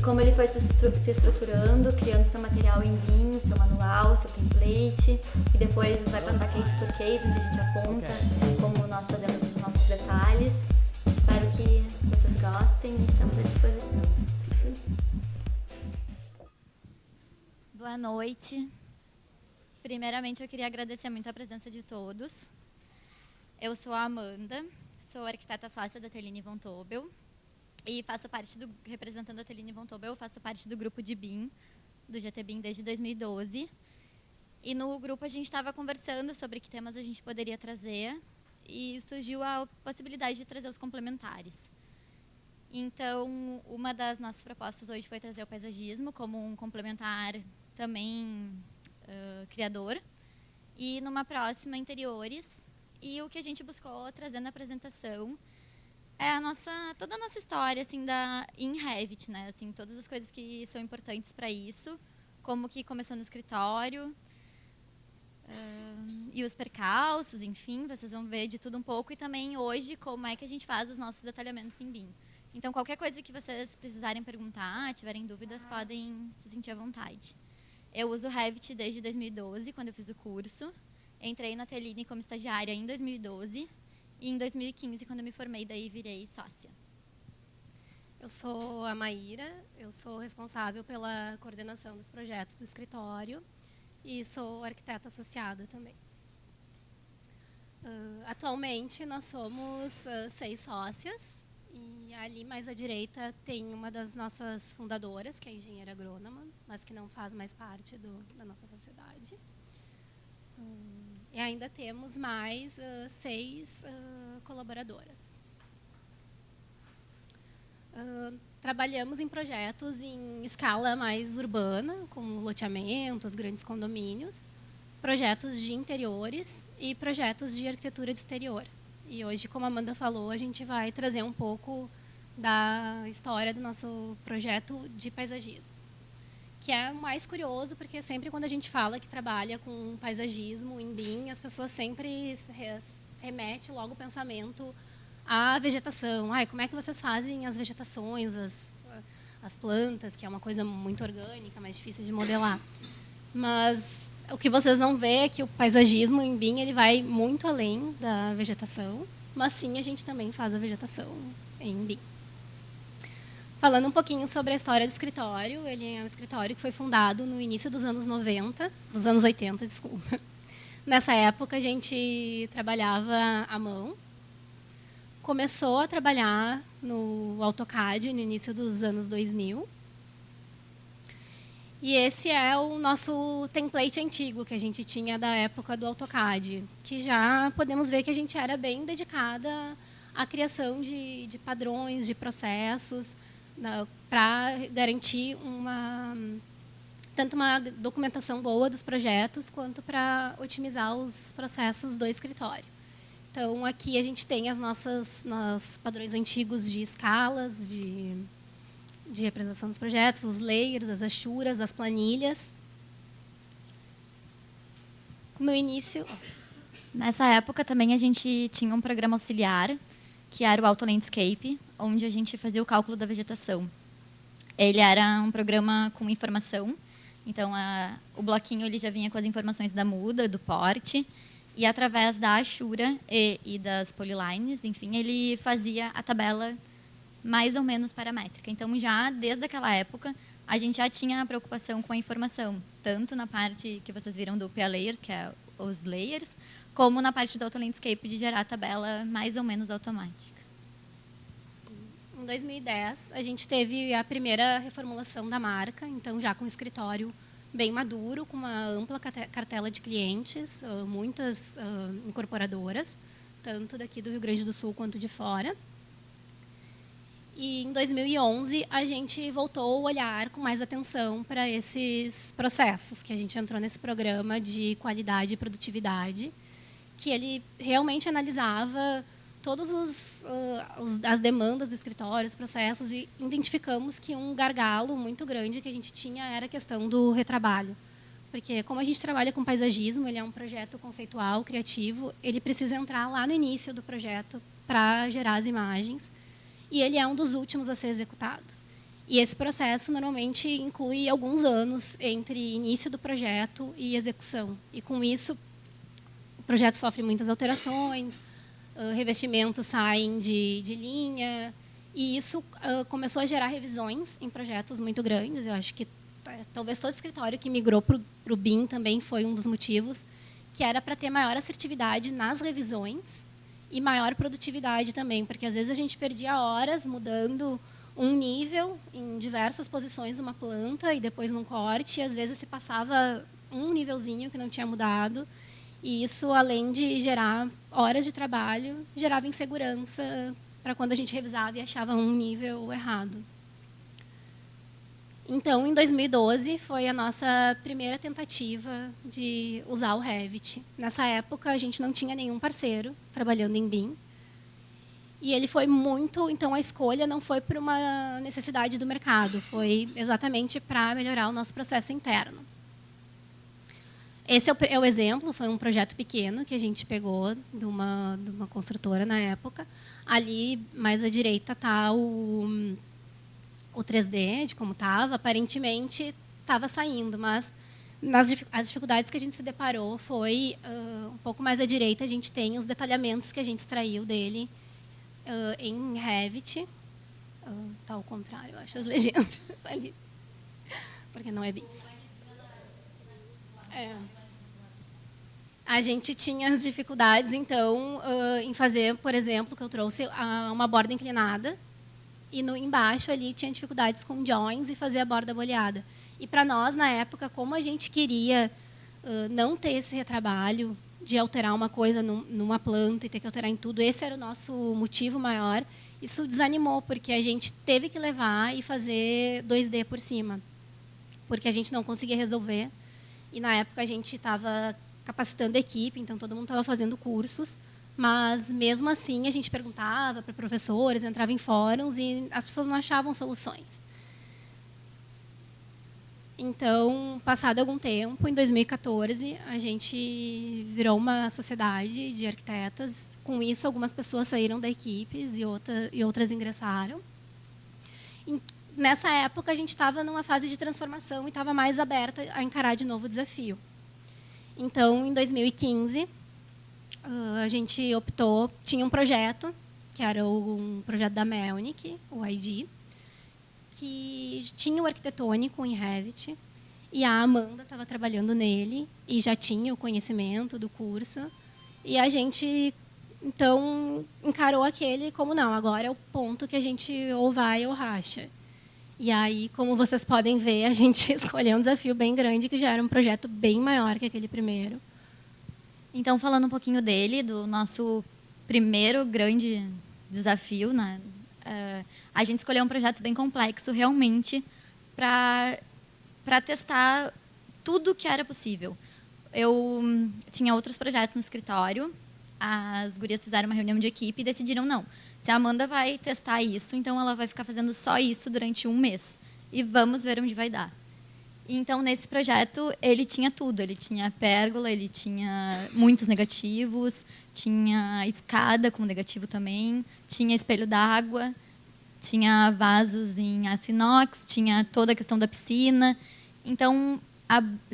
como ele foi se estruturando, criando seu material em BIM, seu manual, seu template, e depois vai passar case por case, onde a gente aponta como nós fazemos os nossos detalhes. Espero que vocês gostem e estamos à disposição. Boa noite. Primeiramente, eu queria agradecer muito a presença de todos. Eu sou a Amanda, sou arquiteta sócia da Teline Von Tobel e representando a Teline Von Tobel, eu faço parte do grupo de BIM, do GT BIM desde 2012. E no grupo a gente estava conversando sobre que temas a gente poderia trazer e surgiu a possibilidade de trazer os complementares. Então, uma das nossas propostas hoje foi trazer o paisagismo como um complementar também criador, e numa próxima, interiores. E o que a gente buscou trazer na apresentação é toda a nossa história assim, em Revit, né? Assim, todas as coisas que são importantes para isso, como que começou no escritório, e os percalços, enfim, vocês vão ver de tudo um pouco, e também hoje como é que a gente faz os nossos detalhamentos em BIM. Então, qualquer coisa que vocês precisarem perguntar, tiverem dúvidas, podem se sentir à vontade. Eu uso Revit desde 2012, quando eu fiz o curso. Entrei na Teline como estagiária em 2012 e em 2015, quando eu me formei, daí virei sócia. Eu sou a Maíra, eu sou responsável pela coordenação dos projetos do escritório e sou arquiteta associada também. Atualmente, nós somos 6 sócias e ali mais à direita tem uma das nossas fundadoras, que é a engenheira agrônoma, mas que não faz mais parte da nossa sociedade. E ainda temos mais 6 colaboradoras. Trabalhamos em projetos em escala mais urbana, como loteamentos, grandes condomínios, projetos de interiores e projetos de arquitetura de exterior. E hoje, como a Amanda falou, a gente vai trazer um pouco da história do nosso projeto de paisagismo, que é o mais curioso, porque sempre quando a gente fala que trabalha com paisagismo em BIM, as pessoas sempre se remetem logo o pensamento à vegetação. Como é que vocês fazem as vegetações, as plantas, que é uma coisa muito orgânica, mais difícil de modelar. Mas o que vocês vão ver é que o paisagismo em BIM ele vai muito além da vegetação, mas sim a gente também faz a vegetação em BIM. Falando um pouquinho sobre a história do escritório, ele é um escritório que foi fundado no início dos anos 80, desculpa. Nessa época a gente trabalhava à mão. Começou a trabalhar no AutoCAD no início dos anos 2000. E esse é o nosso template antigo que a gente tinha da época do AutoCAD, que já podemos ver que a gente era bem dedicada à criação de padrões, de processos, para garantir tanto uma documentação boa dos projetos, quanto para otimizar os processos do escritório. Então, aqui a gente tem nossos padrões antigos de escalas, de representação dos projetos, os layers, as achuras, as planilhas. No início... Nessa época, também, a gente tinha um programa auxiliar, que era o Auto Landscape, onde a gente fazia o cálculo da vegetação. Ele era um programa com informação, então o bloquinho ele já vinha com as informações da muda, do porte, e através da achura e das polylines, enfim, ele fazia a tabela mais ou menos paramétrica. Então, já desde aquela época, a gente já tinha a preocupação com a informação, tanto na parte que vocês viram do PA Layers, que é os layers, como na parte do Auto Landscape de gerar a tabela mais ou menos automática. Em 2010, a gente teve a primeira reformulação da marca, então já com o escritório bem maduro, com uma ampla cartela de clientes, muitas incorporadoras, tanto daqui do Rio Grande do Sul quanto de fora. E em 2011, a gente voltou a olhar com mais atenção para esses processos, que a gente entrou nesse programa de qualidade e produtividade, que ele realmente analisava todas as demandas do escritório, os processos, e identificamos que um gargalo muito grande que a gente tinha era a questão do retrabalho. Porque, como a gente trabalha com paisagismo, ele é um projeto conceitual, criativo, ele precisa entrar lá no início do projeto para gerar as imagens, e ele é um dos últimos a ser executado. E esse processo normalmente inclui alguns anos entre início do projeto e execução. E com isso, o projeto sofre muitas alterações, revestimentos saem de linha, e isso começou a gerar revisões em projetos muito grandes. Eu acho que talvez todo escritório que migrou para o BIM também foi um dos motivos, que era para ter maior assertividade nas revisões e maior produtividade também, porque às vezes a gente perdia horas mudando um nível em diversas posições de uma planta e depois num corte, e às vezes se passava um nívelzinho que não tinha mudado, e isso, além de gerar horas de trabalho, gerava insegurança para quando a gente revisava e achava um nível errado. Então, em 2012, foi a nossa primeira tentativa de usar o Revit. Nessa época, a gente não tinha nenhum parceiro trabalhando em BIM. E ele foi muito... Então, a escolha não foi por uma necessidade do mercado, foi exatamente para melhorar o nosso processo interno. Esse é o exemplo, foi um projeto pequeno que a gente pegou de uma construtora na época. Ali, mais à direita, está o 3D, de como estava. Aparentemente, estava saindo, mas as dificuldades que a gente se deparou foi, um pouco mais à direita, a gente tem os detalhamentos que a gente extraiu dele em Revit. Está ao contrário, eu acho, as legendas ali, porque não é BIM. A gente tinha as dificuldades, então, em fazer, por exemplo, que eu trouxe uma borda inclinada, e embaixo ali tinha dificuldades com joins e fazer a borda boleada. E para nós, na época, como a gente queria não ter esse retrabalho de alterar uma coisa numa planta e ter que alterar em tudo, esse era o nosso motivo maior, isso desanimou, porque a gente teve que levar e fazer 2D por cima, porque a gente não conseguia resolver. E, na época, a gente estava capacitando a equipe, então todo mundo estava fazendo cursos, mas, mesmo assim, a gente perguntava para professores, entrava em fóruns e as pessoas não achavam soluções. Então, passado algum tempo, em 2014, a gente virou uma sociedade de arquitetas. Com isso, algumas pessoas saíram da equipe e outras ingressaram. Nessa época, a gente estava numa fase de transformação e estava mais aberta a encarar de novo o desafio. Então, em 2015, a gente optou, tinha um projeto, que era um projeto da Melnick, o ID, que tinha o arquitetônico em Revit, e a Amanda estava trabalhando nele, e já tinha o conhecimento do curso, e a gente, então, encarou aquele como, não, agora é o ponto que a gente ou vai ou racha. E aí, como vocês podem ver, a gente escolheu um desafio bem grande, que já era um projeto bem maior que aquele primeiro. Então, falando um pouquinho dele, do nosso primeiro grande desafio, né? A gente escolheu um projeto bem complexo, realmente, para testar tudo que era possível. Eu tinha outros projetos no escritório, as gurias fizeram uma reunião de equipe e decidiram, não, se a Amanda vai testar isso, então ela vai ficar fazendo só isso durante um mês. E vamos ver onde vai dar. Então, nesse projeto, ele tinha tudo. Ele tinha pérgola, ele tinha muitos negativos, tinha escada com negativo também, tinha espelho d'água, tinha vasos em aço inox, tinha toda a questão da piscina. Então,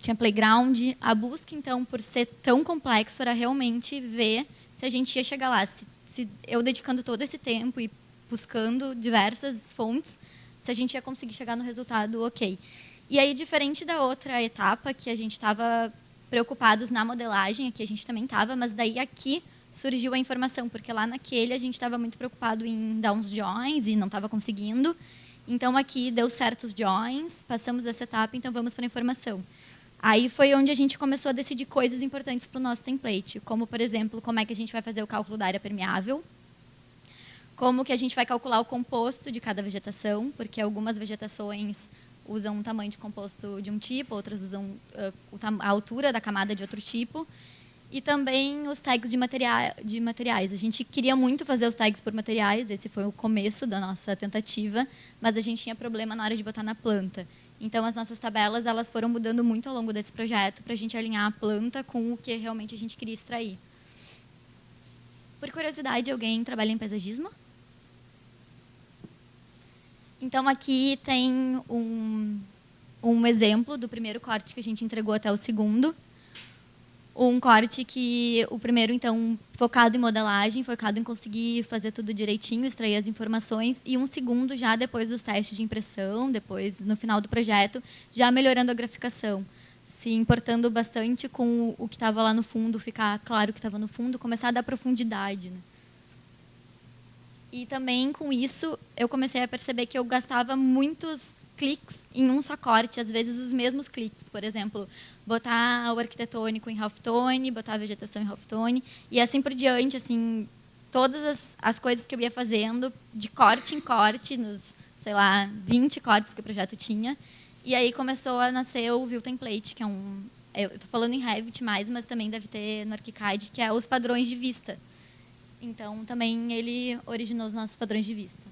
tinha playground. A busca, então, por ser tão complexo, era realmente ver se a gente ia chegar lá. Se eu dedicando todo esse tempo e buscando diversas fontes, se a gente ia conseguir chegar no resultado ok. E aí, diferente da outra etapa, que a gente estava preocupados na modelagem, aqui a gente também estava, mas daí aqui surgiu a informação, porque lá naquele a gente estava muito preocupado em dar uns joins e não estava conseguindo. Então, aqui deu certo os joins, passamos essa etapa, então vamos para a informação. Aí foi onde a gente começou a decidir coisas importantes para o nosso template, como, por exemplo, como é que a gente vai fazer o cálculo da área permeável, como que a gente vai calcular o composto de cada vegetação, porque algumas vegetações usam um tamanho de composto de um tipo, outras usam a altura da camada de outro tipo. E também os tags de materiais. A gente queria muito fazer os tags por materiais, esse foi o começo da nossa tentativa, mas a gente tinha problema na hora de botar na planta. Então, as nossas tabelas elas foram mudando muito ao longo desse projeto para a gente alinhar a planta com o que realmente a gente queria extrair. Por curiosidade, alguém trabalha em paisagismo? Então, aqui tem um exemplo do primeiro corte que a gente entregou até o segundo. Um corte que o primeiro, então, focado em modelagem, focado em conseguir fazer tudo direitinho, extrair as informações, e um segundo já depois dos testes de impressão, depois, no final do projeto, já melhorando a graficação, se importando bastante com o que estava lá no fundo, ficar claro o que estava no fundo, começar a dar profundidade, né? E também, com isso, eu comecei a perceber que eu gastava muitos cliques em um só corte, às vezes os mesmos cliques. Por exemplo, botar o arquitetônico em halftone, botar a vegetação em halftone, e assim por diante, assim, todas as coisas que eu ia fazendo, de corte em corte, nos, sei lá, 20 cortes que o projeto tinha. E aí começou a nascer o View Template, que é um... Eu estou falando em Revit mais, mas também deve ter no ArchiCAD, que é os padrões de vista. Então, também ele originou os nossos padrões de vista.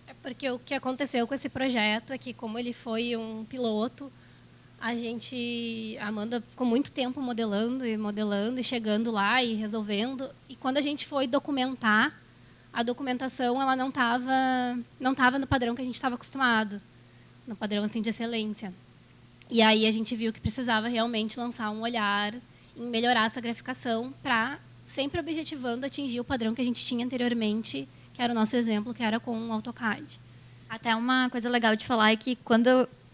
É porque o que aconteceu com esse projeto é que, como ele foi um piloto, a Amanda ficou muito tempo modelando e chegando lá e resolvendo. E quando a gente foi documentar, a documentação ela não estava no padrão que a gente estava acostumado, no padrão assim de excelência. E aí a gente viu que precisava realmente lançar um olhar em melhorar essa graficação para sempre objetivando atingir o padrão que a gente tinha anteriormente, que era o nosso exemplo, que era com o AutoCAD. Até uma coisa legal de falar é que quando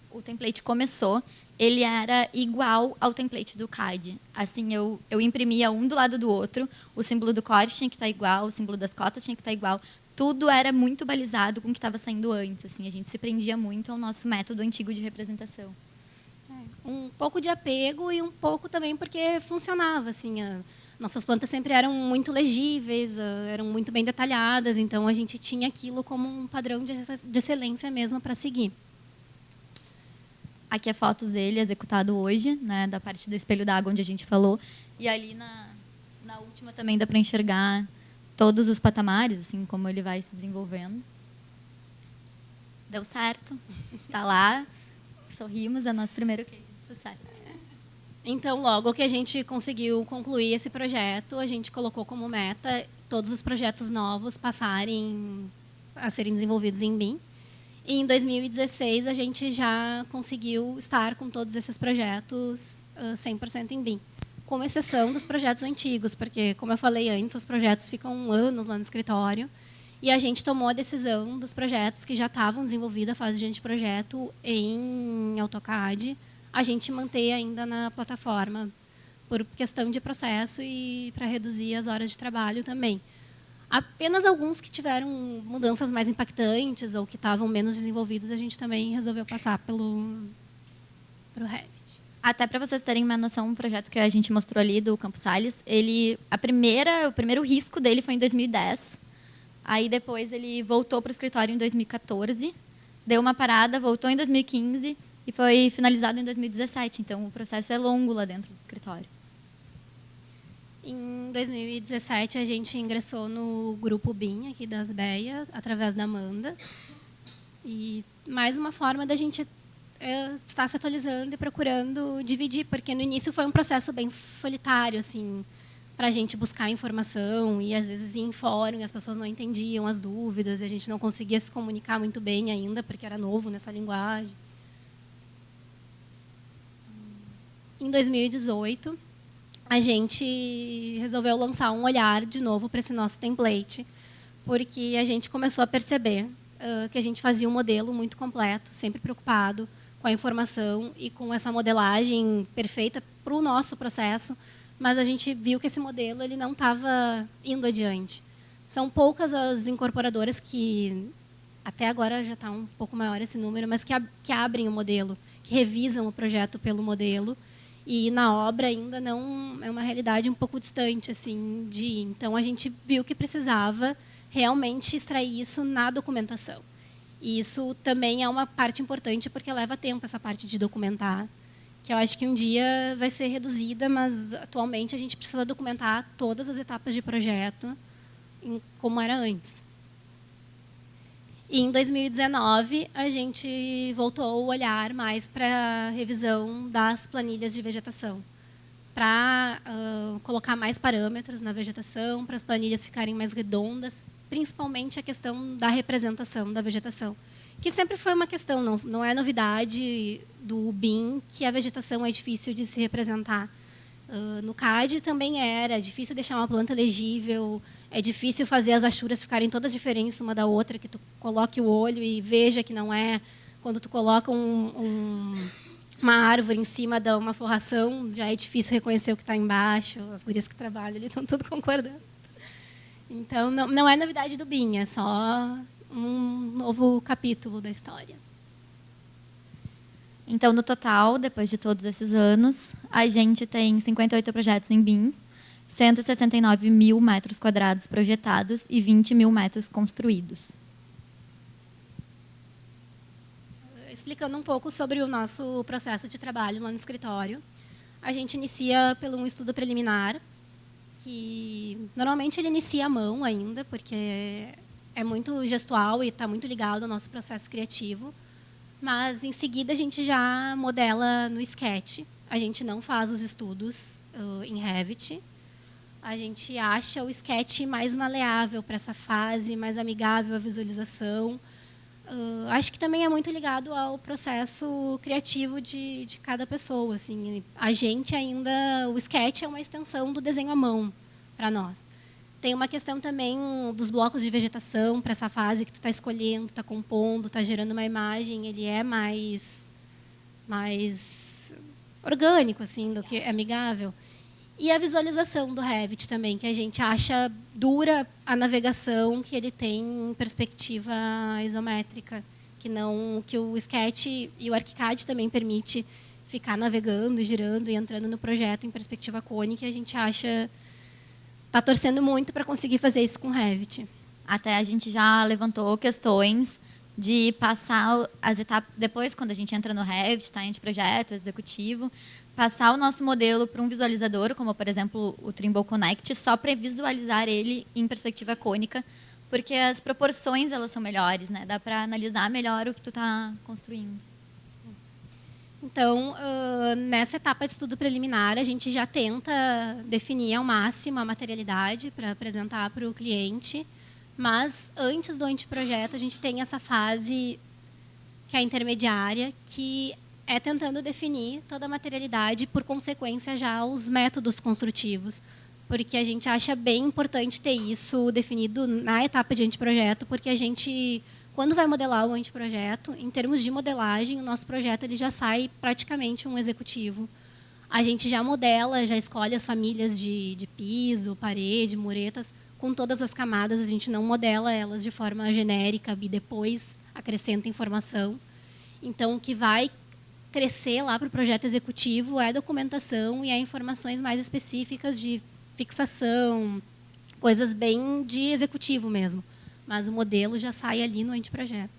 o template começou, ele era igual ao template do CAD. Assim, eu imprimia um do lado do outro, o símbolo do corte tinha que estar igual, o símbolo das cotas tinha que estar igual. Tudo era muito balizado com o que estava saindo antes. Assim, a gente se prendia muito ao nosso método antigo de representação. Um pouco de apego e um pouco também porque funcionava, assim, nossas plantas sempre eram muito legíveis, eram muito bem detalhadas, então a gente tinha aquilo como um padrão de excelência mesmo para seguir. Aqui é fotos dele executado hoje, né, da parte do espelho d'água onde a gente falou, e ali na última também dá para enxergar todos os patamares, assim como ele vai se desenvolvendo. Deu certo, tá lá, sorrimos, é nosso primeiro case de sucesso. Então, logo que a gente conseguiu concluir esse projeto, a gente colocou como meta todos os projetos novos passarem a serem desenvolvidos em BIM. E em 2016, a gente já conseguiu estar com todos esses projetos 100% em BIM, com exceção dos projetos antigos, porque, como eu falei antes, os projetos ficam anos lá no escritório. E a gente tomou a decisão dos projetos que já estavam desenvolvidos, a fase de anteprojeto, em AutoCAD, a gente manter ainda na plataforma, por questão de processo e para reduzir as horas de trabalho também. Apenas alguns que tiveram mudanças mais impactantes ou que estavam menos desenvolvidos, a gente também resolveu passar para o Revit. Até para vocês terem uma noção, um projeto que a gente mostrou ali do Campos Salles, o primeiro risco dele foi em 2010. Aí depois ele voltou para o escritório em 2014, deu uma parada, voltou em 2015 e foi finalizado em 2017. Então, o processo é longo lá dentro do escritório. Em 2017, a gente ingressou no grupo BIM, aqui das BEA, através da Amanda. E mais uma forma da gente estar se atualizando e procurando dividir, porque no início foi um processo bem solitário, assim, para a gente buscar informação e, às vezes, ir em fórum e as pessoas não entendiam as dúvidas e a gente não conseguia se comunicar muito bem ainda, porque era novo nessa linguagem. Em 2018, a gente resolveu lançar um olhar de novo para esse nosso template, porque a gente começou a perceber que a gente fazia um modelo muito completo, sempre preocupado com a informação e com essa modelagem perfeita para o nosso processo, mas a gente viu que esse modelo ele não estava indo adiante. São poucas as incorporadoras que, até agora já está um pouco maior esse número, mas que abrem o modelo, que revisam o projeto pelo modelo. E na obra ainda não é uma realidade um pouco distante assim de ir. Então a gente viu que precisava realmente extrair isso na documentação. E isso também é uma parte importante porque leva tempo essa parte de documentar, que eu acho que um dia vai ser reduzida, mas atualmente a gente precisa documentar todas as etapas de projeto como era antes. E em 2019, a gente voltou o olhar mais para a revisão das planilhas de vegetação, para colocar mais parâmetros na vegetação, para as planilhas ficarem mais redondas, principalmente a questão da representação da vegetação, que sempre foi uma questão, não é novidade do BIM que a vegetação é difícil de se representar. No CAD também é difícil deixar uma planta legível, é difícil fazer as achuras ficarem todas diferentes uma da outra, que tu coloque o olho e veja que não é. Quando tu coloca uma árvore em cima de uma forração, já é difícil reconhecer o que está embaixo, as gurias que trabalham ali estão tudo concordando. Então, não é novidade do BIM, é só um novo capítulo da história. Então, no total, depois de todos esses anos, a gente tem 58 projetos em BIM, 169 mil metros quadrados projetados e 20 mil metros construídos. Explicando um pouco sobre o nosso processo de trabalho lá no escritório, a gente inicia por um estudo preliminar, que normalmente ele inicia à mão ainda, porque é muito gestual e está muito ligado ao nosso processo criativo. Mas, em seguida, a gente já modela no Sketch. A gente não faz os estudos em Revit. A gente acha o Sketch mais maleável para essa fase, mais amigável à visualização. Acho que também é muito ligado ao processo criativo de cada pessoa. Assim. A gente ainda... O Sketch é uma extensão do desenho à mão para nós. Tem uma questão também dos blocos de vegetação para essa fase que tu está escolhendo, está compondo, está gerando uma imagem. Ele é mais orgânico, assim, do que amigável. E a visualização do Revit também, que a gente acha dura a navegação que ele tem em perspectiva isométrica, que o Sketch e o ArchiCAD também permite ficar navegando, girando e entrando no projeto em perspectiva cônica. A gente acha... Está torcendo muito para conseguir fazer isso com o Revit. Até a gente já levantou questões de passar as etapas... Depois, quando a gente entra no Revit, está em projeto, executivo, passar o nosso modelo para um visualizador, como, por exemplo, o Trimble Connect, só para visualizar ele em perspectiva cônica, porque as proporções elas são melhores, né? Dá para analisar melhor o que tu está construindo. Então, nessa etapa de estudo preliminar, a gente já tenta definir ao máximo a materialidade para apresentar para o cliente, mas antes do anteprojeto, a gente tem essa fase que é intermediária, que é tentando definir toda a materialidade, por consequência, já os métodos construtivos, porque a gente acha bem importante ter isso definido na etapa de anteprojeto, porque a gente... Quando vai modelar o anteprojeto, em termos de modelagem, o nosso projeto ele já sai praticamente um executivo. A gente já modela, já escolhe as famílias de piso, parede, muretas, com todas as camadas. A gente não modela elas de forma genérica e depois acrescenta informação. Então, o que vai crescer lá para o projeto executivo é a documentação e informações mais específicas de fixação, coisas bem de executivo mesmo. Mas o modelo já sai ali no anteprojeto.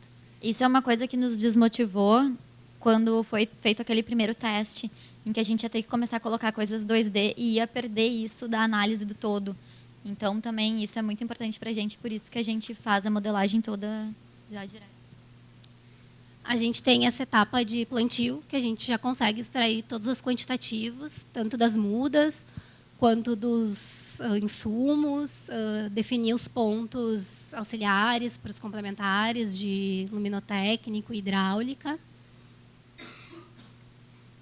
Isso é uma coisa que nos desmotivou quando foi feito aquele primeiro teste, em que a gente ia ter que começar a colocar coisas 2D e ia perder isso da análise do todo. Então, também, isso é muito importante para a gente, por isso que a gente faz a modelagem toda já direto. A gente tem essa etapa de plantio, que a gente já consegue extrair todos os quantitativos, tanto das mudas, quanto dos insumos, definir os pontos auxiliares para os complementares de luminotécnico e hidráulica.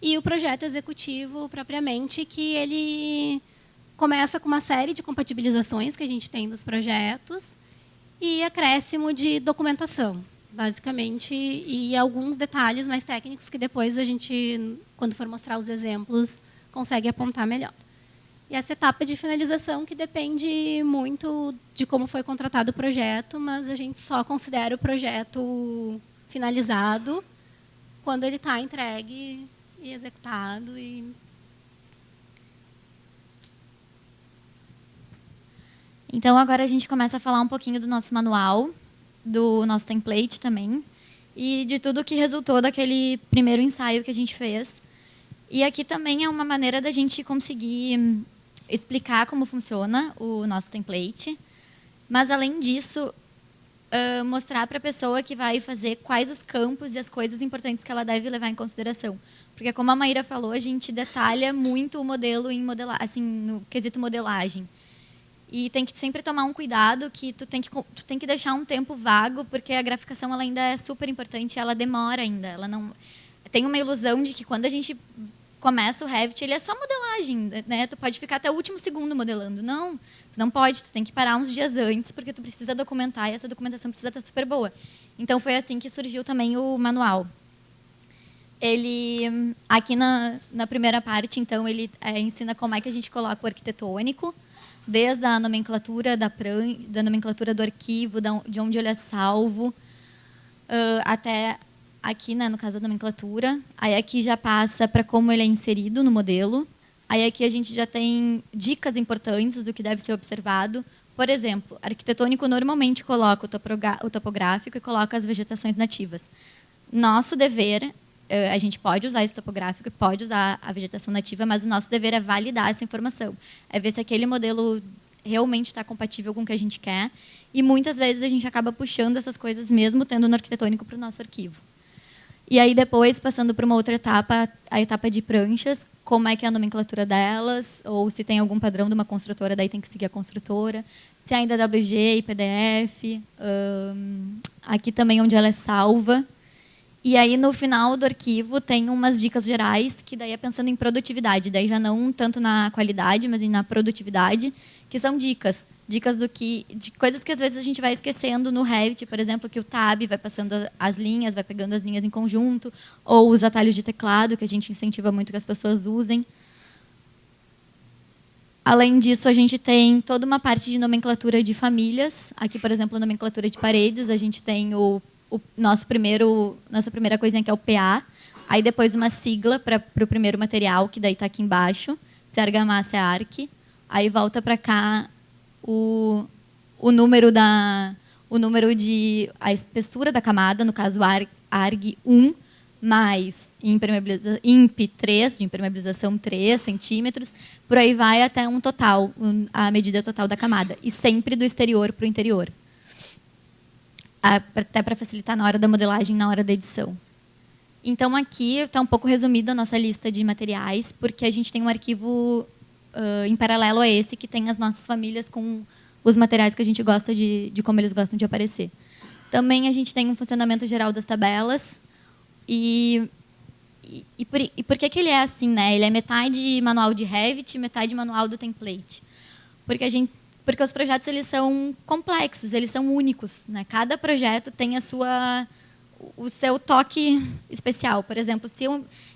E o projeto executivo, propriamente, que ele começa com uma série de compatibilizações que a gente tem dos projetos e acréscimo de documentação, basicamente, e alguns detalhes mais técnicos que depois a gente, quando for mostrar os exemplos, consegue apontar melhor. E essa etapa de finalização que depende muito de como foi contratado o projeto, mas a gente só considera o projeto finalizado quando ele está entregue e executado. Então, agora a gente começa a falar um pouquinho do nosso manual, do nosso template também, e de tudo que resultou daquele primeiro ensaio que a gente fez. E aqui também é uma maneira da gente conseguir explicar como funciona o nosso template, mas, além disso, mostrar para a pessoa que vai fazer quais os campos e as coisas importantes que ela deve levar em consideração. Porque, como a Maíra falou, a gente detalha muito o modelo assim, no quesito modelagem. E tem que sempre tomar um cuidado que tu tem que deixar um tempo vago, porque a graficação ela ainda é super importante, ela demora ainda. Ela não tem uma ilusão de que quando a gente começa o Revit, ele é só modelagem, né? Tu pode ficar até o último segundo modelando. Não, tu não pode, tu tem que parar uns dias antes, porque tu precisa documentar e essa documentação precisa estar super boa. Então foi assim que surgiu também o manual. Ele, aqui na primeira parte, então, ele ensina como é que a gente coloca o arquitetônico, desde a nomenclatura da nomenclatura do arquivo, de onde ele é salvo, até aqui, né, no caso da nomenclatura. Aí aqui já passa para como ele é inserido no modelo. Aí aqui a gente já tem dicas importantes do que deve ser observado. Por exemplo, arquitetônico normalmente coloca o topográfico e coloca as vegetações nativas. Nosso dever, a gente pode usar esse topográfico e pode usar a vegetação nativa, mas o nosso dever é validar essa informação. É ver se aquele modelo realmente está compatível com o que a gente quer. E muitas vezes a gente acaba puxando essas coisas mesmo tendo no arquitetônico para o nosso arquivo. E aí depois, passando para uma outra etapa, a etapa de pranchas, como é que é a nomenclatura delas, ou se tem algum padrão de uma construtora, daí tem que seguir a construtora. Se ainda é WG e PDF, aqui também onde ela é salva. E aí, no final do arquivo, tem umas dicas gerais, que daí é pensando em produtividade. Daí já não tanto na qualidade, mas na produtividade, que são dicas. Dicas de coisas que, às vezes, a gente vai esquecendo no Revit, por exemplo, que o Tab vai passando as linhas, vai pegando as linhas em conjunto, ou os atalhos de teclado, que a gente incentiva muito que as pessoas usem. Além disso, a gente tem toda uma parte de nomenclatura de famílias. Aqui, por exemplo, a nomenclatura de paredes, a gente tem nossa primeira coisinha, que é o PA. Aí depois uma sigla para o primeiro material, que daí está aqui embaixo. Se é argamassa, é ARC. Aí volta para cá o número de a espessura da camada, no caso ARG 1, mais IMP 3, de impermeabilização 3 centímetros, por aí vai até um total, a medida total da camada. E sempre do exterior para o interior. Até para facilitar na hora da modelagem, na hora da edição. Então, aqui está um pouco resumida a nossa lista de materiais, porque a gente tem um arquivo em paralelo a esse, que tem as nossas famílias com os materiais que a gente gosta de como eles gostam de aparecer. Também a gente tem um funcionamento geral das tabelas. E por que ele é assim, né? Ele é metade manual de Revit, metade manual do template. Porque os projetos eles são complexos, eles são únicos, né? Cada projeto tem o seu toque especial. Por exemplo, se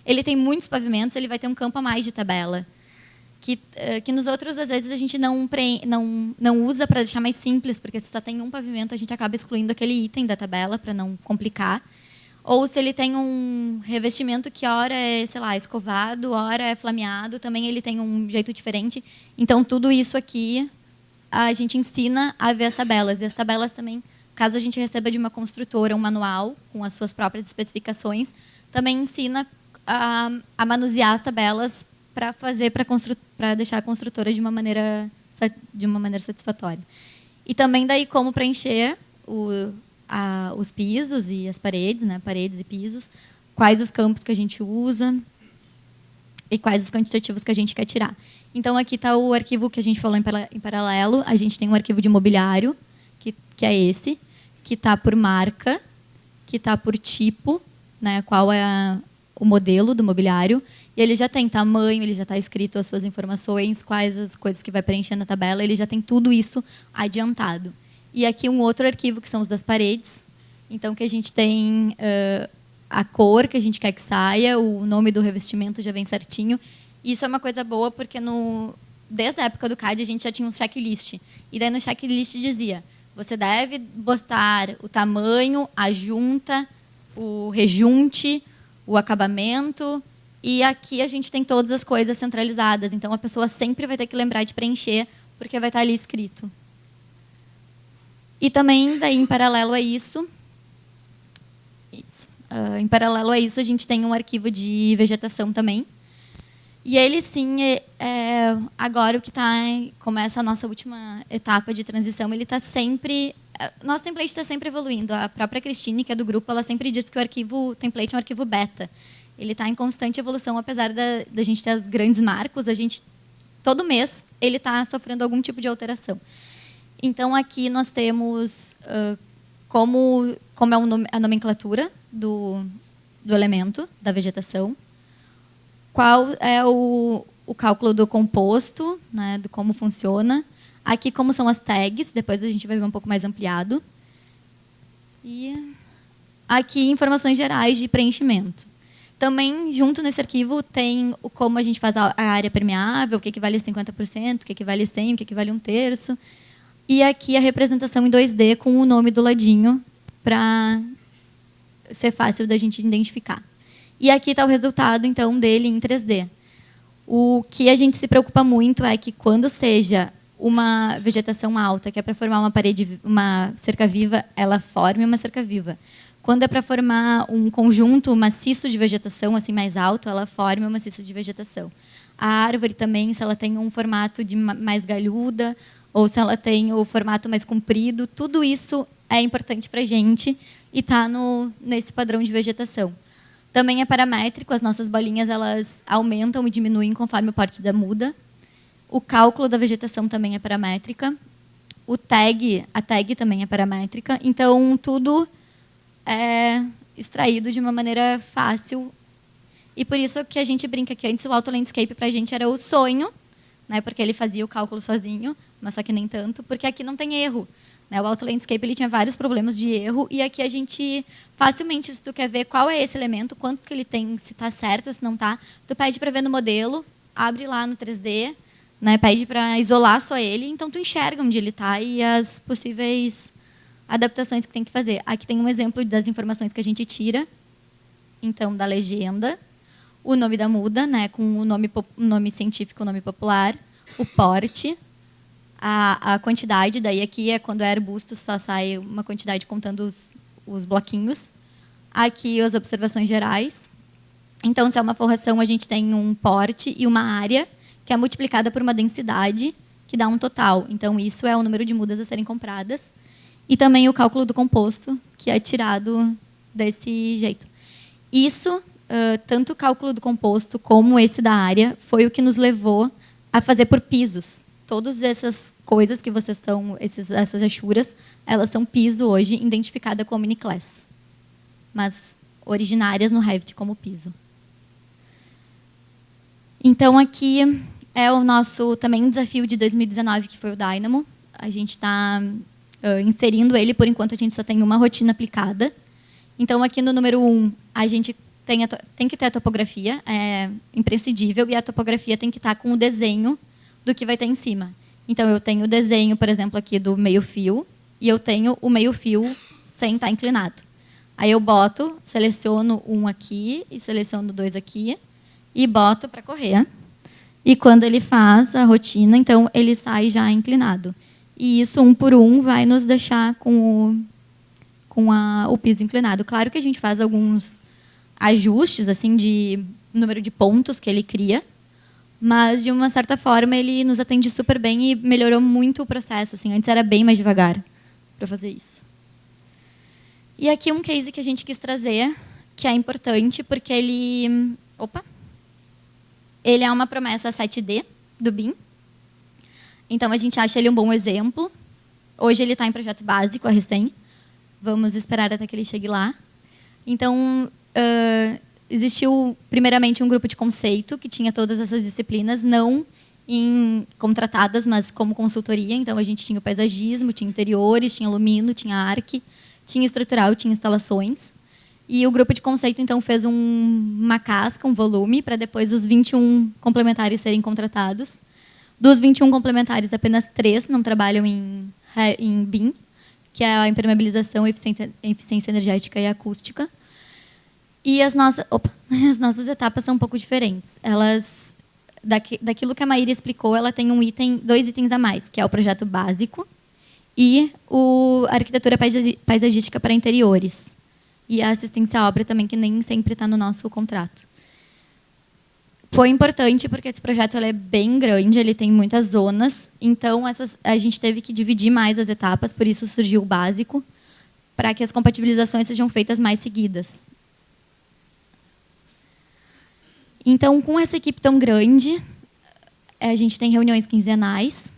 ele tem muitos pavimentos, ele vai ter um campo a mais de tabela. Que nos outros, às vezes, a gente não usa para deixar mais simples, porque se só tem um pavimento, a gente acaba excluindo aquele item da tabela para não complicar. Ou se ele tem um revestimento que ora é, sei lá, escovado, ora é flameado, também ele tem um jeito diferente. Então, tudo isso aqui a gente ensina a ver as tabelas. E as tabelas também, caso a gente receba de uma construtora um manual com as suas próprias especificações, também ensina a manusear as tabelas para deixar a construtora de uma maneira satisfatória. E também daí como preencher os pisos e as paredes, né, paredes e pisos, quais os campos que a gente usa e quais os quantitativos que a gente quer tirar. Então, aqui está o arquivo que a gente falou em paralelo. A gente tem um arquivo de mobiliário, que é esse, que está por marca, que está por tipo, né, qual é o modelo do mobiliário. E ele já tem tamanho, ele já está escrito as suas informações, quais as coisas que vai preencher na tabela, ele já tem tudo isso adiantado. E aqui um outro arquivo, que são os das paredes. Então, que a gente tem a cor que a gente quer que saia, o nome do revestimento já vem certinho. Isso é uma coisa boa, porque desde a época do CAD a gente já tinha um checklist. E daí no checklist dizia, você deve botar o tamanho, a junta, o rejunte, o acabamento. E aqui a gente tem todas as coisas centralizadas. Então, a pessoa sempre vai ter que lembrar de preencher, porque vai estar ali escrito. E também, daí, em paralelo a isso, a gente tem um arquivo de vegetação também. E ele, sim, agora o que começa a nossa última etapa de transição, ele está sempre... Nosso template está sempre evoluindo. A própria Cristine, que é do grupo, ela sempre diz que o template é um arquivo beta. Ele está em constante evolução, apesar da gente ter os grandes marcos, a gente todo mês ele está sofrendo algum tipo de alteração. Então, aqui nós temos como é a nomenclatura do elemento, da vegetação, qual é o cálculo do composto, né, de como funciona. Aqui, como são as tags, depois a gente vai ver um pouco mais ampliado. E aqui, informações gerais de preenchimento. Também, junto nesse arquivo, tem como a gente faz a área permeável, o que equivale a 50%, o que equivale a 100%, o que equivale a 1/3. E aqui a representação em 2D com o nome do ladinho, para ser fácil da gente identificar. E aqui está o resultado, então, dele em 3D. O que a gente se preocupa muito é que, quando seja uma vegetação alta, que é para formar uma cerca viva, ela forme uma cerca viva. Quando é para formar um conjunto maciço de vegetação, assim, mais alto, ela forma um maciço de vegetação. A árvore também, se ela tem um formato mais galhuda, ou se ela tem o formato mais comprido, tudo isso é importante para a gente e está nesse padrão de vegetação. Também é paramétrico, as nossas bolinhas elas aumentam e diminuem conforme o porte da muda. O cálculo da vegetação também é paramétrica. A tag também é paramétrica. Então, tudo é extraído de uma maneira fácil. E por isso que a gente brinca que antes o Auto Landscape para a gente era o sonho, né, porque ele fazia o cálculo sozinho, mas só que nem tanto, porque aqui não tem erro. O Auto Landscape ele tinha vários problemas de erro, e aqui a gente, facilmente, se tu quer ver qual é esse elemento, quantos que ele tem, se está certo ou se não está, tu pede para ver no modelo, abre lá no 3D, né, pede para isolar só ele, então tu enxerga onde ele está e as possíveis adaptações que tem que fazer. Aqui tem um exemplo das informações que a gente tira, então, da legenda, o nome da muda, né, com o nome científico, o nome popular, o porte, a quantidade, daí aqui é quando é arbusto, só sai uma quantidade contando os bloquinhos. Aqui as observações gerais. Então, se é uma forração, a gente tem um porte e uma área, que é multiplicada por uma densidade, que dá um total. Então, isso é o número de mudas a serem compradas. E também o cálculo do composto, que é tirado desse jeito. Isso, tanto o cálculo do composto como esse da área, foi o que nos levou a fazer por pisos. Todas essas coisas que vocês estão, essas achuras, elas são piso hoje, identificada como mini-class, mas originárias no Revit como piso. Então, aqui é o nosso também desafio de 2019, que foi o Dynamo. A gente está inserindo ele, por enquanto a gente só tem uma rotina aplicada. Então, aqui no número 1, a gente tem que ter a topografia, é imprescindível, e a topografia tem que estar com o desenho do que vai ter em cima. Então, eu tenho o desenho, por exemplo, aqui do meio-fio, e eu tenho o meio-fio sem estar inclinado. Aí eu seleciono um aqui, e seleciono 2 aqui, e boto para correr. E quando ele faz a rotina, então, ele sai já inclinado. E isso, 1 por 1, vai nos deixar com o piso inclinado. Claro que a gente faz alguns ajustes assim de número de pontos que ele cria, mas, de uma certa forma, ele nos atende super bem e melhorou muito o processo. Assim. Antes era bem mais devagar para fazer isso. E aqui um case que a gente quis trazer, que é importante, porque ele é uma promessa 7D do BIM. Então, a gente acha ele um bom exemplo. Hoje ele está em projeto básico, a recém. Vamos esperar até que ele chegue lá. Então, existiu, primeiramente, um grupo de conceito que tinha todas essas disciplinas, não contratadas, mas como consultoria. Então, a gente tinha o paisagismo, tinha interiores, tinha lumino, tinha arque, tinha estrutural, tinha instalações. E o grupo de conceito, então, fez uma casca, um volume, para depois os 21 complementares serem contratados. Dos 21 complementares, apenas 3 não trabalham em BIM, que é a impermeabilização, eficiência energética e acústica. E as nossas etapas são um pouco diferentes. Elas, daquilo que a Maíra explicou, ela tem 2 itens a mais, que é o projeto básico e a arquitetura paisagística para interiores. E a assistência à obra também, que nem sempre está no nosso contrato. Foi importante porque esse projeto ele é bem grande, ele tem muitas zonas, então a gente teve que dividir mais as etapas, por isso surgiu o básico, para que as compatibilizações sejam feitas mais seguidas. Então, com essa equipe tão grande, a gente tem reuniões quinzenais,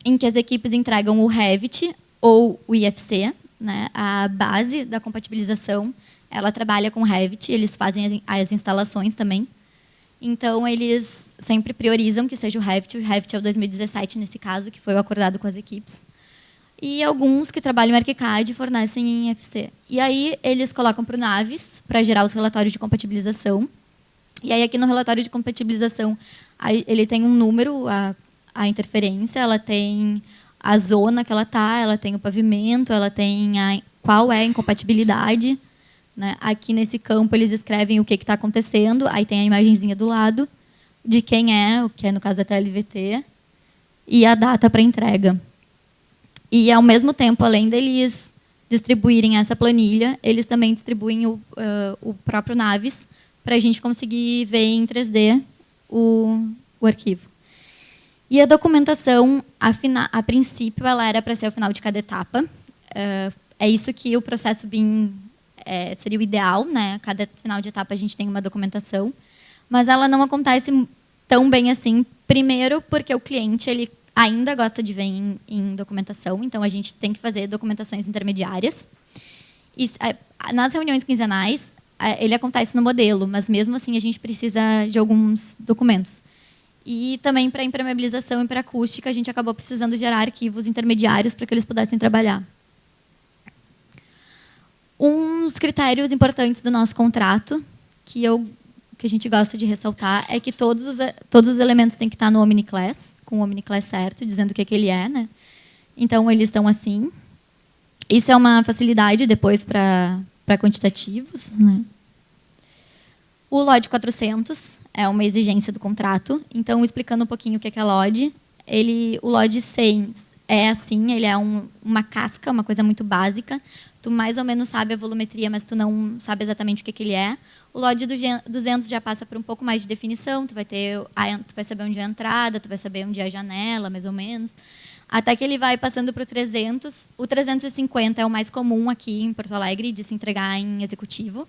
em que as equipes entregam o Revit ou o IFC, né? A base da compatibilização, ela trabalha com Revit, eles fazem as instalações também. Então, eles sempre priorizam que seja o Revit é o 2017, nesse caso, que foi o acordado com as equipes. E alguns que trabalham em ArchiCAD fornecem em IFC. E aí, eles colocam para o Navis, para gerar os relatórios de compatibilização. E aí, aqui no relatório de compatibilização, ele tem um número, a interferência, ela tem a zona que ela tem o pavimento, ela tem qual é a incompatibilidade. Né? Aqui nesse campo eles escrevem o que está acontecendo, aí tem a imagenzinha do lado de quem é, o que é no caso da TLVT, e a data para entrega. E ao mesmo tempo, além deles distribuírem essa planilha, eles também distribuem o próprio Navis para a gente conseguir ver em 3D o arquivo. E a documentação, a princípio, ela era para ser ao final de cada etapa. É isso que o processo BIM seria o ideal, né? Cada final de etapa a gente tem uma documentação, mas ela não acontece tão bem assim. Primeiro, porque o cliente ele ainda gosta de ver em documentação, então a gente tem que fazer documentações intermediárias. E, nas reuniões quinzenais, ele acontece no modelo, mas mesmo assim a gente precisa de alguns documentos. E também para impermeabilização e para acústica, a gente acabou precisando gerar arquivos intermediários para que eles pudessem trabalhar. Uns critérios importantes do nosso contrato, que a gente gosta de ressaltar, é que todos os elementos têm que estar no OmniClass, com o OmniClass certo, dizendo o que ele é. Né? Então, eles estão assim. Isso é uma facilidade depois para quantitativos. Né? O LOD 400 é uma exigência do contrato. Então, explicando um pouquinho o que é LOD, o LOD 100 é assim, ele é uma casca, uma coisa muito básica. Tu mais ou menos sabe a volumetria, mas tu não sabe exatamente o que ele é. O LOD 200 já passa por um pouco mais de definição, tu vai saber onde é a entrada, tu vai saber onde é a janela, mais ou menos. Até que ele vai passando para o 300. O 350 é o mais comum aqui em Porto Alegre de se entregar em executivo.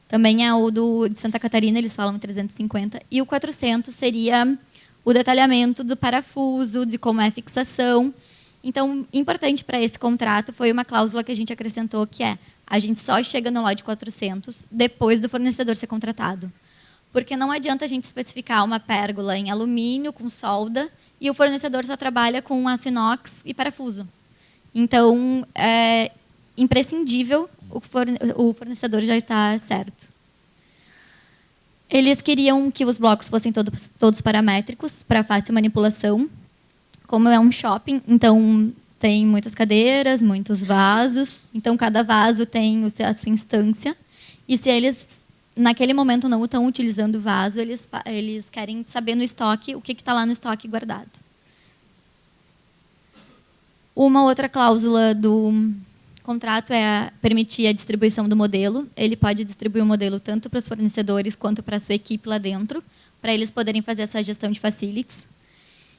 Também é o de Santa Catarina, eles falam 350. E o 400 seria o detalhamento do parafuso, de como é a fixação. Então, importante para esse contrato foi uma cláusula que a gente acrescentou, que a gente só chega no LOD 400 depois do fornecedor ser contratado. Porque não adianta a gente especificar uma pérgola em alumínio com solda e o fornecedor só trabalha com aço inox e parafuso. Então, é imprescindível o fornecedor já está certo. Eles queriam que os blocos fossem todos paramétricos, para fácil manipulação. Como é um shopping, então tem muitas cadeiras, muitos vasos. Então, cada vaso tem a sua instância. E se eles, naquele momento, não estão utilizando o vaso, eles querem saber no estoque o que está lá no estoque guardado. Uma outra cláusula do contrato é permitir a distribuição do modelo. Ele pode distribuir o modelo tanto para os fornecedores quanto para a sua equipe lá dentro, para eles poderem fazer essa gestão de facilities.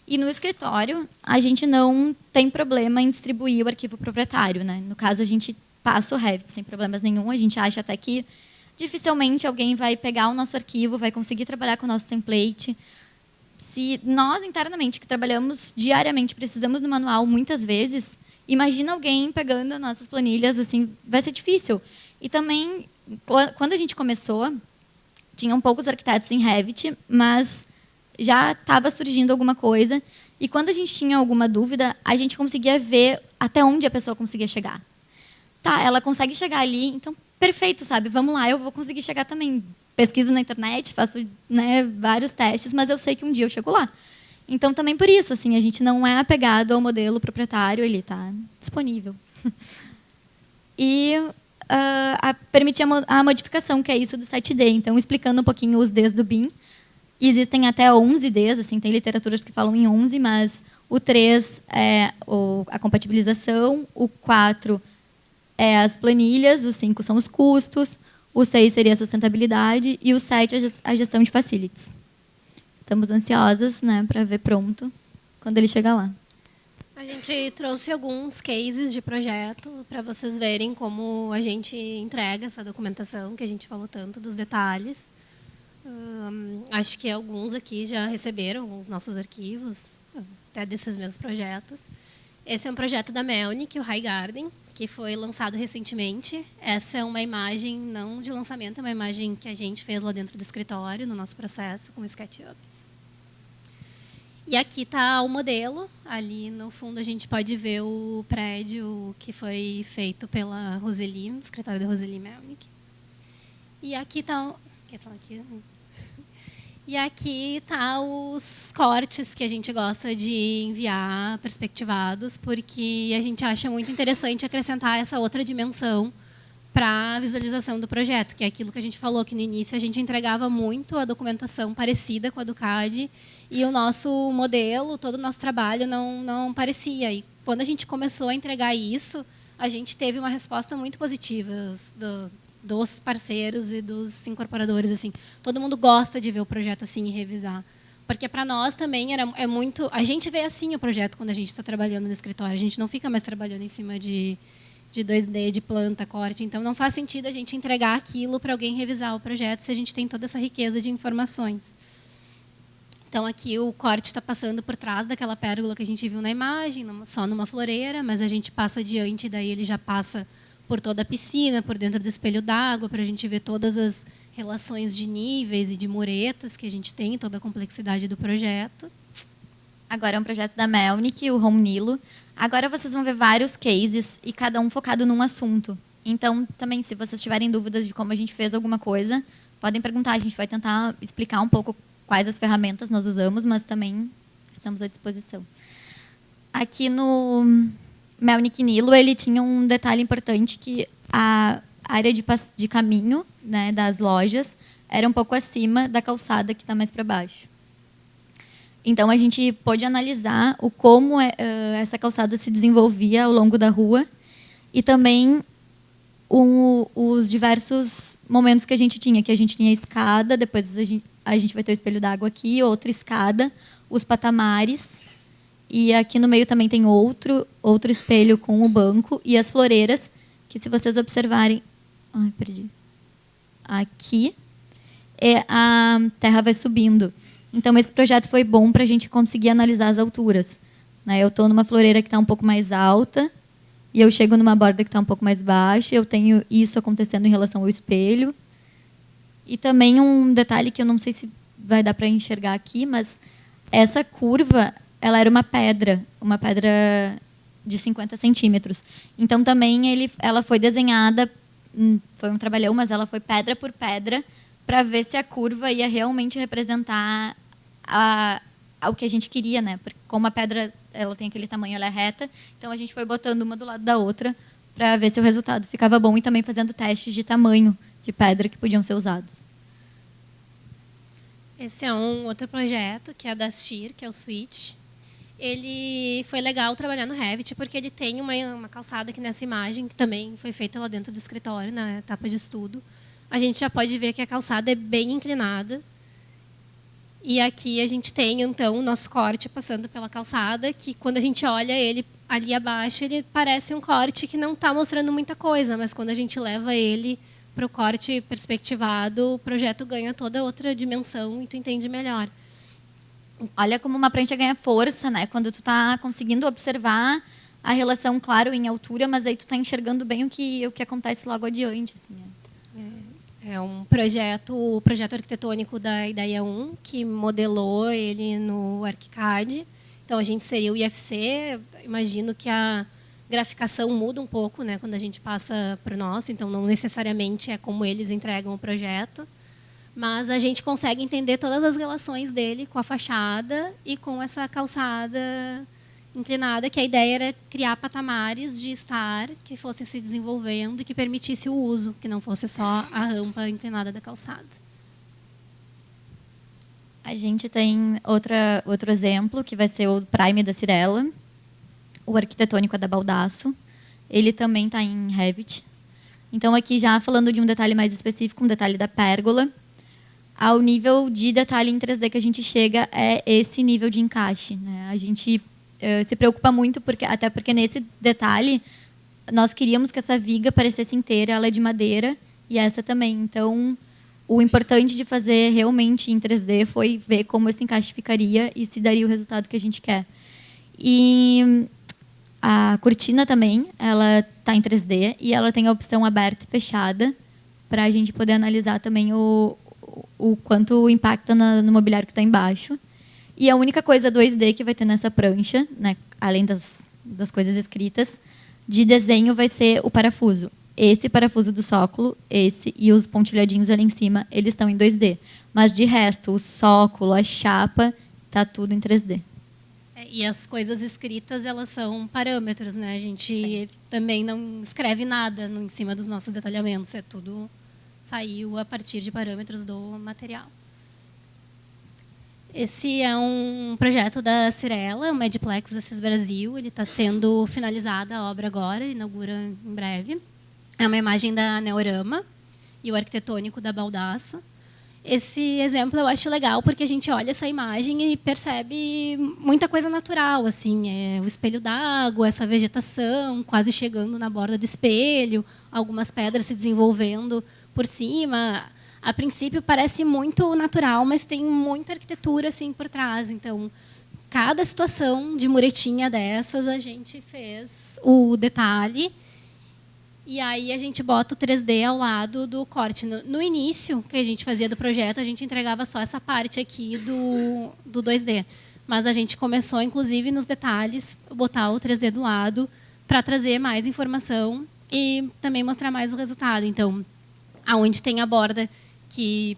E no escritório, a gente não tem problema em distribuir o arquivo proprietário. Né? No caso, a gente passa o Revit sem problemas nenhum. A gente acha até que dificilmente alguém vai pegar o nosso arquivo, vai conseguir trabalhar com o nosso template. Se nós, internamente, que trabalhamos diariamente, precisamos do manual muitas vezes, imagina alguém pegando as nossas planilhas, assim, vai ser difícil. E também, quando a gente começou, tinham poucos arquitetos em Revit, mas já estava surgindo alguma coisa. E quando a gente tinha alguma dúvida, a gente conseguia ver até onde a pessoa conseguia chegar. Tá, ela consegue chegar ali, então, perfeito, sabe? Vamos lá, eu vou conseguir chegar também. Pesquiso na internet, faço, né, vários testes, mas eu sei que um dia eu chego lá. Então, também por isso, assim, a gente não é apegado ao modelo proprietário, ele está disponível. E permitir a modificação, que é isso do 7D. Então, explicando um pouquinho os Ds do BIM, existem até 11 Ds, assim, tem literaturas que falam em 11, mas o 3 é a compatibilização, o 4 é as planilhas, o 5 são os custos, o 6 seria a sustentabilidade e o 7 a gestão de facilities. Estamos ansiosas, né, para ver pronto quando ele chegar lá. A gente trouxe alguns cases de projeto para vocês verem como a gente entrega essa documentação, que a gente falou tanto dos detalhes. Acho que alguns aqui já receberam os nossos arquivos, até desses mesmos projetos. Esse é um projeto da Melnik, o High Garden, que foi lançado recentemente. Essa é uma imagem, não de lançamento, é uma imagem que a gente fez lá dentro do escritório, no nosso processo, com o SketchUp. E aqui está o modelo. Ali, no fundo, a gente pode ver o prédio que foi feito pela Roseli, no escritório da Roseli Melnik. E aqui está... E aqui tá os cortes que a gente gosta de enviar perspectivados, porque a gente acha muito interessante acrescentar essa outra dimensão para a visualização do projeto, que é aquilo que a gente falou, que no início a gente entregava muito a documentação parecida com a do CAD, e o nosso modelo, todo o nosso trabalho não parecia. E quando a gente começou a entregar isso, a gente teve uma resposta muito positiva dos parceiros e dos incorporadores, assim. Todo mundo gosta de ver o projeto assim e revisar. Porque para nós também é muito... A gente vê assim o projeto quando a gente está trabalhando no escritório. A gente não fica mais trabalhando em cima de 2D, de planta, corte. Então, não faz sentido a gente entregar aquilo para alguém revisar o projeto se a gente tem toda essa riqueza de informações. Então, aqui o corte está passando por trás daquela pérgola que a gente viu na imagem, só numa floreira, mas a gente passa adiante, daí ele já passa por toda a piscina, por dentro do espelho d'água, para a gente ver todas as relações de níveis e de muretas que a gente tem, toda a complexidade do projeto. Agora é um projeto da Melnik, o Home Nilo. Agora vocês vão ver vários cases e cada um focado num assunto. Então, também, se vocês tiverem dúvidas de como a gente fez alguma coisa, podem perguntar. A gente vai tentar explicar um pouco quais as ferramentas nós usamos, mas também estamos à disposição. Aqui no Melnik Nilo, ele tinha um detalhe importante, que a área de caminho, né, das lojas era um pouco acima da calçada, que está mais para baixo. Então, a gente pôde analisar como essa calçada se desenvolvia ao longo da rua e também os diversos momentos que a gente tinha. Que a gente tinha escada, depois a gente vai ter o espelho d'água aqui, outra escada, os patamares. E aqui no meio também tem outro espelho com o banco e as floreiras, que se vocês observarem... Ai, perdi. Aqui, a terra vai subindo. Então, esse projeto foi bom para a gente conseguir analisar as alturas. Eu estou numa floreira que está um pouco mais alta e eu chego numa borda que está um pouco mais baixa. Eu tenho isso acontecendo em relação ao espelho. E também um detalhe que eu não sei se vai dar para enxergar aqui, mas essa curva, ela era uma pedra de 50 centímetros. Então, também ela foi desenhada, foi um trabalhão, mas ela foi pedra por pedra, para ver se a curva ia realmente representar o que a gente queria, né? Porque como a pedra ela tem aquele tamanho, ela é reta, então a gente foi botando uma do lado da outra para ver se o resultado ficava bom e também fazendo testes de tamanho de pedra que podiam ser usados. Esse é um outro projeto, que é da Sheer, que é o Switch. Ele foi legal trabalhar no Revit, porque ele tem uma calçada aqui nessa imagem, que também foi feita lá dentro do escritório, na etapa de estudo. A gente já pode ver que a calçada é bem inclinada. E aqui a gente tem, então, o nosso corte passando pela calçada, que quando a gente olha ele ali abaixo, ele parece um corte que não está mostrando muita coisa, mas quando a gente leva ele para o corte perspectivado, o projeto ganha toda outra dimensão e tu entende melhor. Olha como uma prancha ganha força, né? Quando tu está conseguindo observar a relação, claro, em altura, mas aí tu está enxergando bem o que acontece logo adiante. Assim, É um projeto, o projeto arquitetônico da Ideia 1, que modelou ele no ArchiCAD. Então, a gente seria o IFC. Imagino que a graficação muda um pouco, né, quando a gente passa para o nosso. Então, não necessariamente é como eles entregam o projeto. Mas a gente consegue entender todas as relações dele com a fachada e com essa calçada inclinada, que a ideia era criar patamares de estar que fossem se desenvolvendo e que permitisse o uso, que não fosse só a rampa inclinada da calçada. A gente tem outro exemplo, que vai ser o Prime da Cirela, o arquitetônico é da Baldasso. Ele também está em Revit. Então, aqui já falando de um detalhe mais específico, um detalhe da pérgola, ao nível de detalhe em 3D que a gente chega é esse nível de encaixe, né? A gente se preocupa muito, até porque nesse detalhe nós queríamos que essa viga parecesse inteira, ela é de madeira, e essa também. Então, o importante de fazer realmente em 3D foi ver como esse encaixe ficaria e se daria o resultado que a gente quer. E a cortina também, ela está em 3D e ela tem a opção aberta e fechada para a gente poder analisar também o quanto impacta no mobiliário que está embaixo. E a única coisa 2D que vai ter nessa prancha, né, além das coisas escritas, de desenho vai ser o parafuso. Esse parafuso do sócolo, esse e os pontilhadinhos ali em cima, eles estão em 2D. Mas, de resto, o sócolo, a chapa, está tudo em 3D. E as coisas escritas, elas são parâmetros, né? A gente Sim. também não escreve nada em cima dos nossos detalhamentos. É tudo saiu a partir de parâmetros do material. Esse é um projeto da Cirela, o Mediplex Assis Brasil. Ele está sendo finalizada a obra agora, inaugura em breve. É uma imagem da Neorama e o arquitetônico da Baldasso. Esse exemplo eu acho legal porque a gente olha essa imagem e percebe muita coisa natural, assim, o espelho d'água, essa vegetação quase chegando na borda do espelho, algumas pedras se desenvolvendo por cima. A princípio parece muito natural, mas tem muita arquitetura assim por trás. Então, cada situação de muretinha dessas a gente fez o detalhe. E aí a gente bota o 3D ao lado do corte. No início que a gente fazia do projeto, a gente entregava só essa parte aqui do 2D. Mas a gente começou, inclusive, nos detalhes, botar o 3D do lado para trazer mais informação e também mostrar mais o resultado. Então, aonde tem a borda que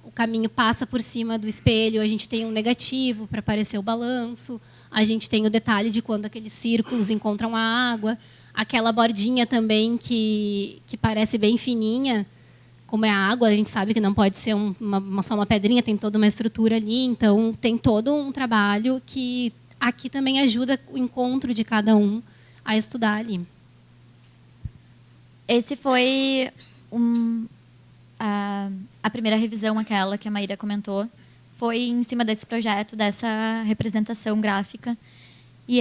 o caminho passa por cima do espelho, a gente tem um negativo para aparecer o balanço, a gente tem o detalhe de quando aqueles círculos encontram a água. Aquela bordinha também que parece bem fininha, como é a água, a gente sabe que não pode ser só uma pedrinha, tem toda uma estrutura ali. Então, tem todo um trabalho que aqui também ajuda o encontro de cada um a estudar ali. Esse foi a primeira revisão, aquela que a Maíra comentou. Foi em cima desse projeto, dessa representação gráfica. E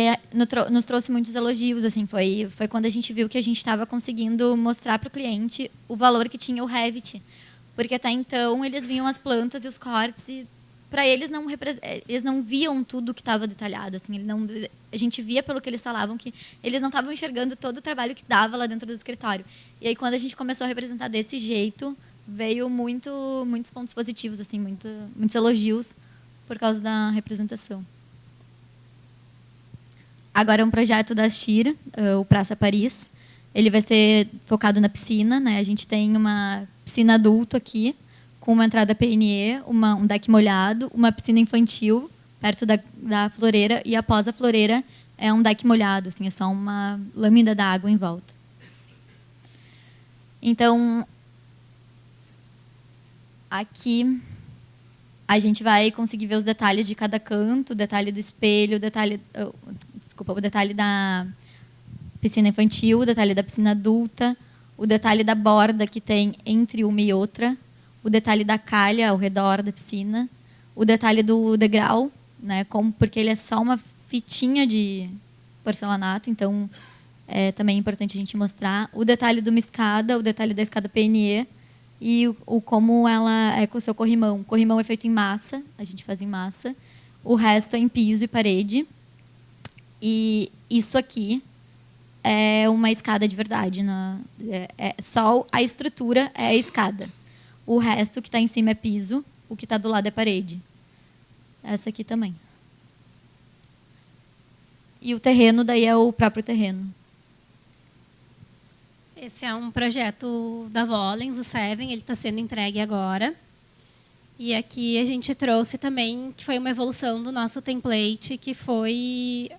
nos trouxe muitos elogios. Assim, foi quando a gente viu que a gente estava conseguindo mostrar para o cliente o valor que tinha o Revit. Porque, até então, eles viam as plantas e os cortes e, para eles, eles não viam tudo que estava detalhado. Assim, a gente via, pelo que eles falavam, que eles não estavam enxergando todo o trabalho que dava lá dentro do escritório. E aí, quando a gente começou a representar desse jeito, veio muitos pontos positivos, assim, muitos elogios por causa da representação. Agora é um projeto da Shira, o Praça Paris. Ele vai ser focado na piscina, né? A gente tem uma piscina adulto aqui, com uma entrada PNE, um deck molhado, uma piscina infantil perto da floreira, e após a floreira é um deck molhado, assim, é só uma lâmina d'água em volta. Então, aqui a gente vai conseguir ver os detalhes de cada canto, o detalhe do espelho, o detalhe da piscina infantil, o detalhe da piscina adulta, o detalhe da borda que tem entre uma e outra, o detalhe da calha ao redor da piscina, o detalhe do degrau, né, porque ele é só uma fitinha de porcelanato, então é também importante a gente mostrar. O detalhe de uma escada, o detalhe da escada PNE e como ela é com o seu corrimão. O corrimão é feito em massa, a gente faz em massa. O resto é em piso e parede. E isso aqui é uma escada de verdade. Só a estrutura é a escada. O resto que está em cima é piso, o que está do lado é parede. Essa aqui também. E o terreno daí é o próprio terreno. Esse é um projeto da Volens, o Seven, ele está sendo entregue agora. E aqui a gente trouxe também, que foi uma evolução do nosso template, que foi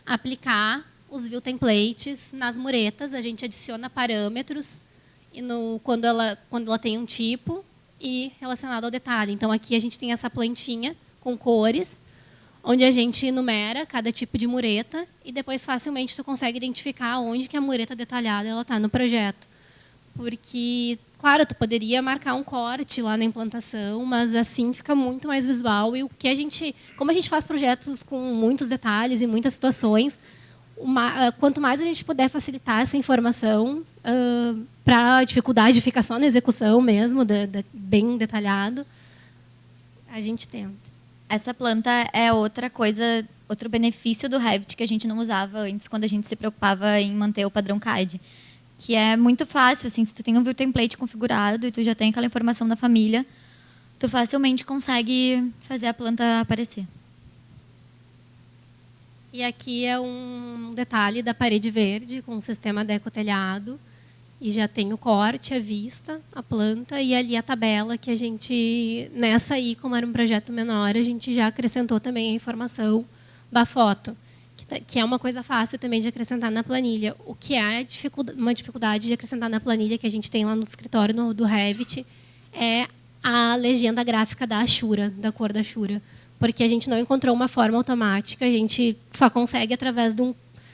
aplicar os view templates nas muretas. A gente adiciona parâmetros e quando ela tem um tipo e relacionado ao detalhe. Então, aqui a gente tem essa plantinha com cores, onde a gente enumera cada tipo de mureta e depois facilmente tu consegue identificar onde que a mureta detalhada ela está no projeto. Porque, claro, tu poderia marcar um corte lá na implantação, mas assim fica muito mais visual. E como a gente faz projetos com muitos detalhes e muitas situações, quanto mais a gente puder facilitar essa informação, para a dificuldade ficar só na execução mesmo, bem detalhado, a gente tenta. Essa planta é outra coisa, outro benefício do Revit que a gente não usava antes, quando a gente se preocupava em manter o padrão CAD. Que é muito fácil, assim, se tu tem um view template configurado e tu já tem aquela informação da família, tu facilmente consegue fazer a planta aparecer. E aqui é um detalhe da parede verde com o sistema deco-telhado. E já tem o corte, a vista, a planta e ali a tabela que a gente, nessa aí, como era um projeto menor, a gente já acrescentou também a informação da foto, que é uma coisa fácil também de acrescentar na planilha. O que é uma dificuldade de acrescentar na planilha que a gente tem lá no escritório do Revit é a legenda gráfica da Ashura, da cor da Ashura. Porque a gente não encontrou uma forma automática, a gente só consegue, através de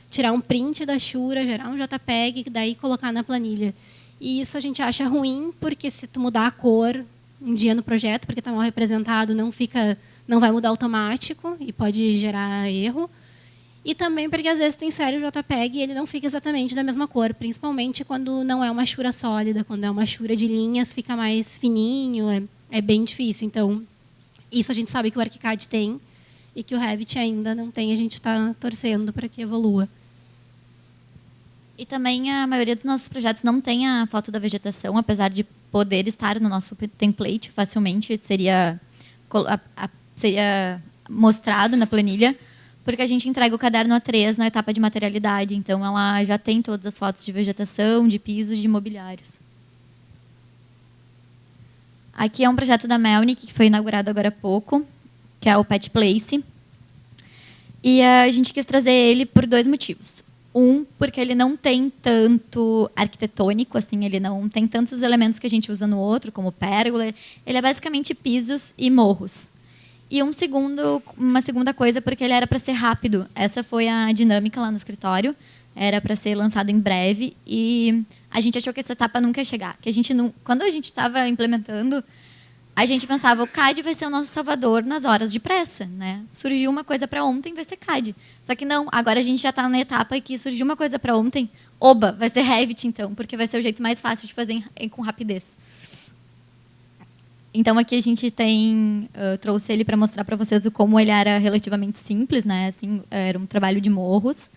tirar um print da Ashura, gerar um JPEG e daí colocar na planilha. E isso a gente acha ruim, porque se tu mudar a cor um dia no projeto, porque está mal representado, não vai mudar automático e pode gerar erro. E também porque às vezes tu insere o JPEG e ele não fica exatamente da mesma cor, principalmente quando não é uma Ashura sólida, quando é uma Ashura de linhas, fica mais fininho, é bem difícil. Então, isso a gente sabe que o ArchiCAD tem e que o Revit ainda não tem, a gente está torcendo para que evolua. E também a maioria dos nossos projetos não tem a foto da vegetação, apesar de poder estar no nosso template facilmente, seria mostrado na planilha, porque a gente entrega o caderno A3 na etapa de materialidade, então ela já tem todas as fotos de vegetação, de pisos, de mobiliários. Aqui é um projeto da Melnick, que foi inaugurado agora há pouco, que é o Pet Place. E a gente quis trazer ele por 2 motivos. Um, porque ele não tem tanto arquitetônico, assim, ele não tem tantos elementos que a gente usa no outro, como pérgola. Ele é basicamente pisos e morros. E uma segunda coisa, porque ele era para ser rápido. Essa foi a dinâmica lá no escritório. Era para ser lançado em breve. E a gente achou que essa etapa nunca ia chegar. Que a gente não, quando a gente estava implementando, a gente pensava, o CAD vai ser o nosso salvador nas horas de pressa, né? Surgiu uma coisa para ontem, vai ser CAD. Só que não, agora a gente já está na etapa que surgiu uma coisa para ontem, oba, vai ser Revit então, porque vai ser o jeito mais fácil de fazer com rapidez. Então aqui a gente trouxe ele para mostrar para vocês como ele era relativamente simples, né? Assim, era um trabalho de morros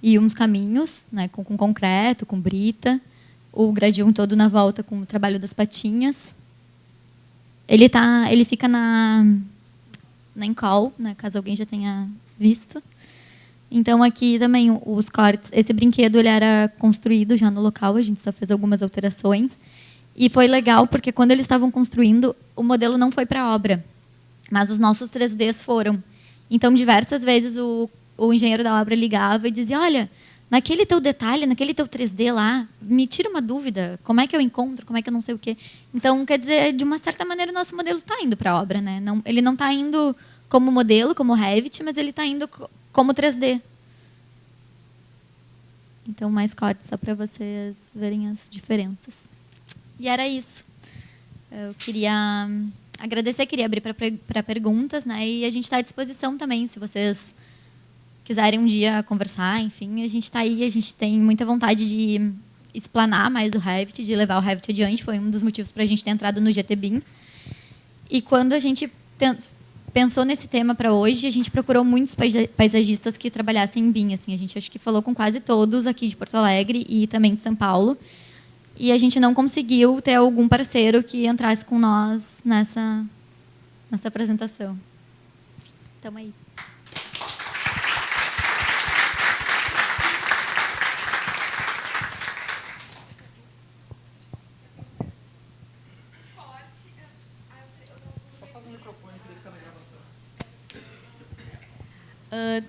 e uns caminhos, né? Com concreto, com brita, o gradil todo na volta com o trabalho das patinhas. Ele fica na Encol, né, caso alguém já tenha visto. Então, aqui também os cortes. Esse brinquedo ele era construído já no local, a gente só fez algumas alterações. E foi legal, porque quando eles estavam construindo, o modelo não foi para a obra, mas os nossos 3Ds foram. Então, diversas vezes, o engenheiro da obra ligava e dizia, olha, naquele teu detalhe, naquele teu 3D lá, me tira uma dúvida, como é que eu encontro, como é que eu não sei o quê. Então, quer dizer, de uma certa maneira, o nosso modelo está indo para a obra, né? Não, ele não está indo como modelo, como Revit, mas ele está indo como 3D. Então, mais cortes, só para vocês verem as diferenças. E era isso. Eu queria agradecer, queria abrir para perguntas, né? E a gente está à disposição também, se vocês quiserem um dia conversar, enfim, a gente está aí, a gente tem muita vontade de explanar mais o Revit, de levar o Revit adiante, foi um dos motivos para a gente ter entrado no GTBIM. E quando a gente pensou nesse tema para hoje, a gente procurou muitos paisagistas que trabalhassem em BIM, assim, a gente acho que falou com quase todos aqui de Porto Alegre e também de São Paulo, e a gente não conseguiu ter algum parceiro que entrasse com nós nessa apresentação. Então é isso.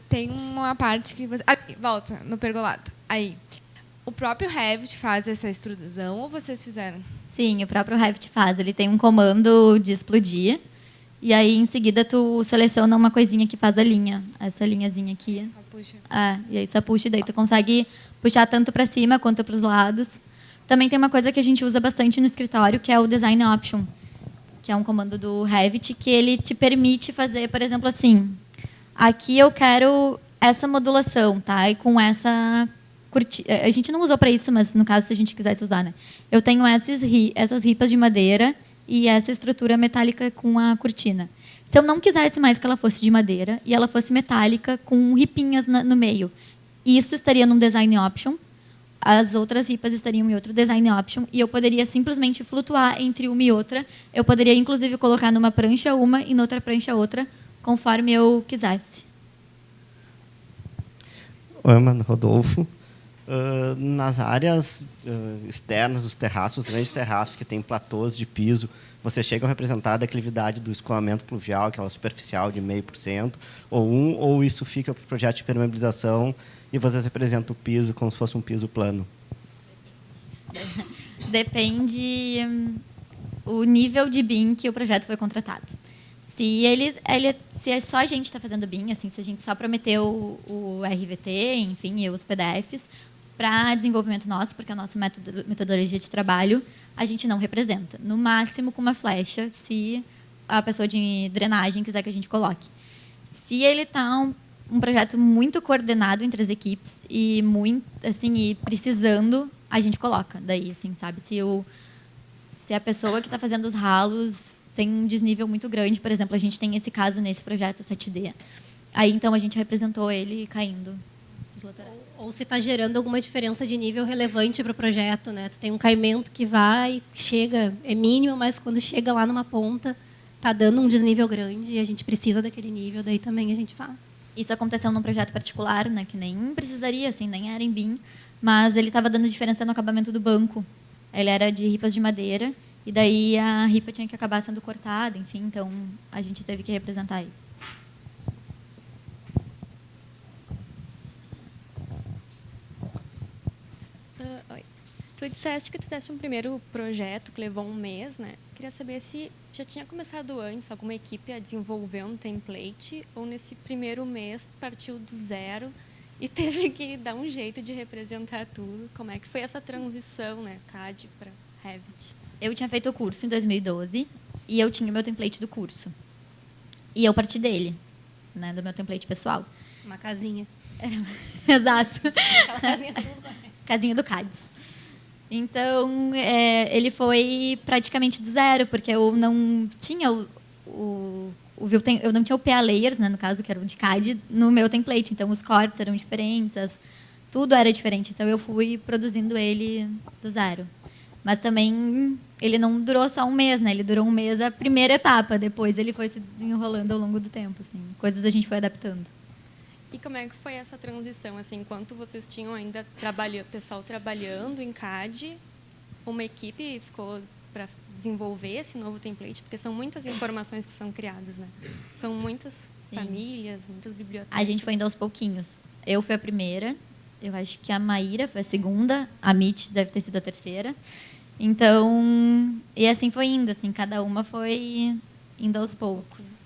Tem uma parte que você... volta, no pergolado. Aí. O próprio Revit faz essa extrusão ou vocês fizeram? Sim, o próprio Revit faz. Ele tem um comando de explodir. E aí, em seguida, tu seleciona uma coisinha que faz a linha. Essa linhazinha aqui. Só puxa. E aí só puxa. E daí tu consegue puxar tanto para cima quanto para os lados. Também tem uma coisa que a gente usa bastante no escritório, que é o Design Option. Que é um comando do Revit, que ele te permite fazer, por exemplo, assim... Aqui eu quero essa modulação, tá? E com essa a gente não usou para isso, mas no caso se a gente quisesse usar, né? Eu tenho essas ripas de madeira e essa estrutura metálica com a cortina. Se eu não quisesse mais que ela fosse de madeira e ela fosse metálica com ripinhas no meio, isso estaria num design option. As outras ripas estariam em outro design option e eu poderia simplesmente flutuar entre uma e outra. Eu poderia, inclusive, colocar numa prancha uma e noutra prancha outra, conforme eu quisesse. Oi, mano, Rodolfo. Nas áreas externas dos terraços, os grandes terraços que têm platôs de piso, vocês chegam a representar a declividade do escoamento pluvial, aquela superficial de 0,5%, ou isso fica para o projeto de permeabilização e vocês representam o piso como se fosse um piso plano? Depende o nível de BIM que o projeto foi contratado. Se é só a gente está fazendo BIM, assim, se a gente só prometeu o RVT, enfim, e os PDFs para desenvolvimento nosso, porque a nossa metodologia de trabalho a gente não representa. No máximo com uma flecha, se a pessoa de drenagem quiser que a gente coloque. Se ele está um projeto muito coordenado entre as equipes e muito assim e precisando, a gente coloca. Daí, assim, sabe, se a pessoa que está fazendo os ralos tem um desnível muito grande, por exemplo, a gente tem esse caso nesse projeto 7D. Aí, então, a gente representou ele caindo os laterais. Ou se está gerando alguma diferença de nível relevante para o projeto, né? Tu tem um caimento que vai, chega, é mínimo, mas quando chega lá numa ponta, está dando um desnível grande e a gente precisa daquele nível, daí também a gente faz. Isso aconteceu num projeto particular, né, que nem precisaria, assim, nem era em BIM, mas ele estava dando diferença no acabamento do banco. Ele era de ripas de madeira, e daí a ripa tinha que acabar sendo cortada, enfim, então a gente teve que representar ele. Oi. Tu disseste que tu fizeste um primeiro projeto que levou um mês, né? Queria saber se já tinha começado antes alguma equipe a desenvolver um template ou nesse primeiro mês tu partiu do zero e teve que dar um jeito de representar tudo. Como é que foi essa transição, né, CAD para Revit? Eu tinha feito o curso em 2012 e eu tinha o meu template do curso. E eu parti dele, né, do meu template pessoal. Uma casinha. Exato. Aquela casinha todo lugar. Casinha do CADS. Então, ele foi praticamente do zero, porque eu não tinha eu não tinha o PA Layers, né, no caso, que era o de CAD, no meu template. Então, os cortes eram diferentes, tudo era diferente. Então, eu fui produzindo ele do zero. Mas também ele não durou só um mês, né? Ele durou um mês a primeira etapa. Depois ele foi se enrolando ao longo do tempo, assim. Coisas a gente foi adaptando. E como é que foi essa transição? Assim, enquanto vocês tinham ainda pessoal trabalhando em CAD, uma equipe ficou para desenvolver esse novo template, porque são muitas informações que são criadas, né? São muitas famílias, muitas bibliotecas. A gente foi indo aos pouquinhos. Eu fui a primeira, eu acho que a Maíra foi a segunda, a Mitch deve ter sido a terceira. Então, e assim foi indo, assim, cada uma foi indo aos poucos.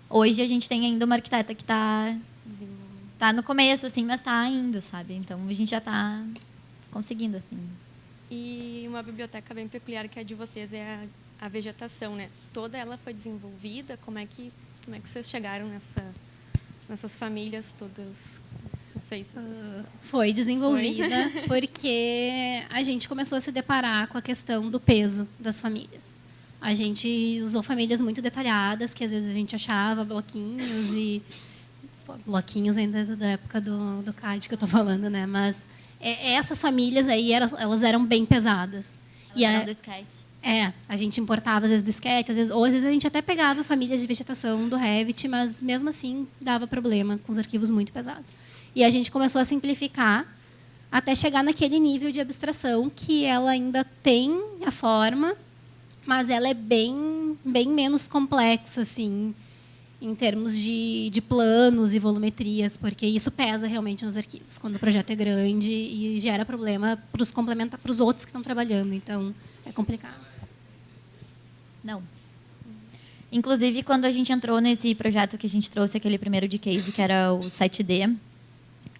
Hoje a gente tem ainda uma arquiteta que está no começo, assim, mas está indo, sabe? Então a gente já está conseguindo, assim. E uma biblioteca bem peculiar que é a de vocês é a vegetação, né? Toda ela foi desenvolvida. Como é que vocês chegaram nessas famílias todas? Não sei se vocês... Foi desenvolvida porque a gente começou a se deparar com a questão do peso das famílias. A gente usou famílias muito detalhadas, que às vezes a gente achava bloquinhos e... Bloquinhos ainda da época do CAD que eu estou falando, né? Mas essas famílias aí, elas eram bem pesadas. Elas eram do sketch. A gente importava às vezes do sketch, ou às vezes a gente até pegava famílias de vegetação do Revit, mas mesmo assim dava problema com os arquivos muito pesados. E a gente começou a simplificar até chegar naquele nível de abstração que ela ainda tem a forma, mas ela é bem menos complexa, assim, em termos de planos e volumetrias, porque isso pesa realmente nos arquivos, quando o projeto é grande e gera problema para os outros que estão trabalhando. Então, é complicado. Não. Inclusive, quando a gente entrou nesse projeto que a gente trouxe, aquele primeiro de case, que era o 7D,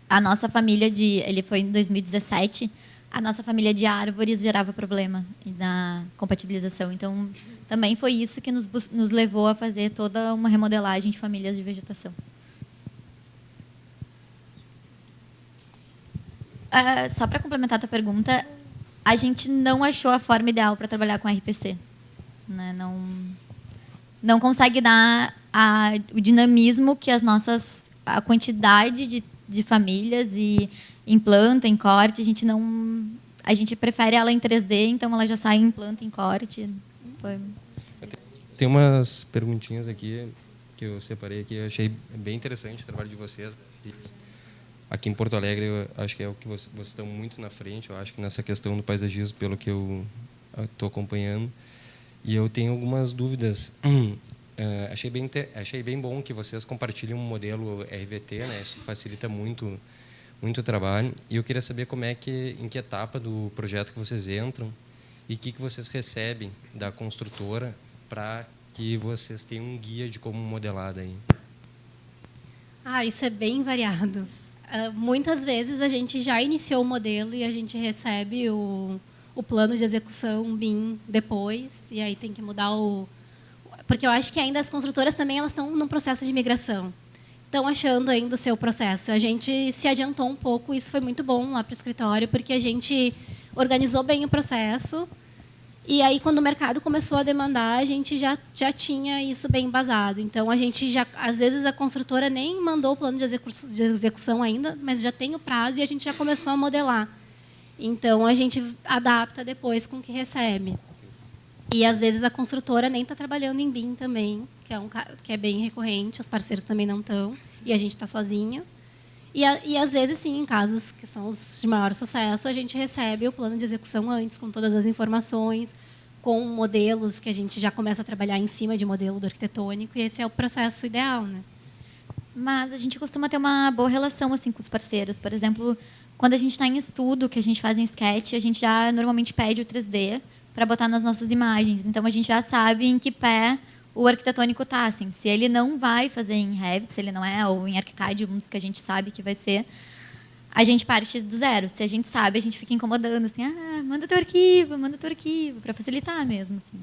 a nossa família ele foi em 2017, a nossa família de árvores gerava problema na compatibilização. Então, também foi isso que nos levou a fazer toda uma remodelagem de famílias de vegetação. Só para complementar a tua pergunta, a gente não achou a forma ideal para trabalhar com RPC. Né? Não consegue dar o dinamismo que a quantidade de famílias e em planta, em corte, a gente prefere ela em 3D, então ela já sai em planta, em corte. Tem umas perguntinhas aqui que eu separei aqui, eu achei bem interessante o trabalho de vocês. Aqui em Porto Alegre, eu acho que é o que vocês estão muito na frente, eu acho que nessa questão do paisagismo, pelo que eu estou acompanhando. E eu tenho algumas dúvidas. Achei bem bom que vocês compartilhem um modelo RVT, né? Isso facilita muito o trabalho. E eu queria saber em que etapa do projeto que vocês entram e o que vocês recebem da construtora para que vocês tenham um guia de como modelar daí. Isso é bem variado. Muitas vezes a gente já iniciou o modelo e a gente recebe o plano de execução BIM depois, e aí tem que mudar porque eu acho que ainda as construtoras também elas estão num processo de migração. Estão achando ainda o seu processo. A gente se adiantou um pouco, isso foi muito bom lá para o escritório, porque a gente organizou bem o processo, e aí, quando o mercado começou a demandar, a gente já tinha isso bem embasado. Então, a gente às vezes, a construtora nem mandou o plano de execução ainda, mas já tem o prazo e a gente já começou a modelar. Então, a gente adapta depois com o que recebe. E, às vezes, a construtora nem está trabalhando em BIM também, que é bem recorrente, os parceiros também não estão, e a gente está sozinha. E, às vezes, sim, em casos que são os de maior sucesso, a gente recebe o plano de execução antes, com todas as informações, com modelos que a gente já começa a trabalhar em cima de modelo do arquitetônico, e esse é o processo ideal, né? Mas a gente costuma ter uma boa relação assim, com os parceiros. Por exemplo, quando a gente está em estudo, que a gente faz em sketch, a gente já normalmente pede o 3D para botar nas nossas imagens. Então, a gente já sabe em que pé o arquitetônico está. Assim, se ele não vai fazer em Revit, se ele não é, ou em ArchiCAD, um dos que a gente sabe que vai ser, a gente parte do zero. Se a gente sabe, a gente fica incomodando, assim, manda teu arquivo, para facilitar mesmo. Assim.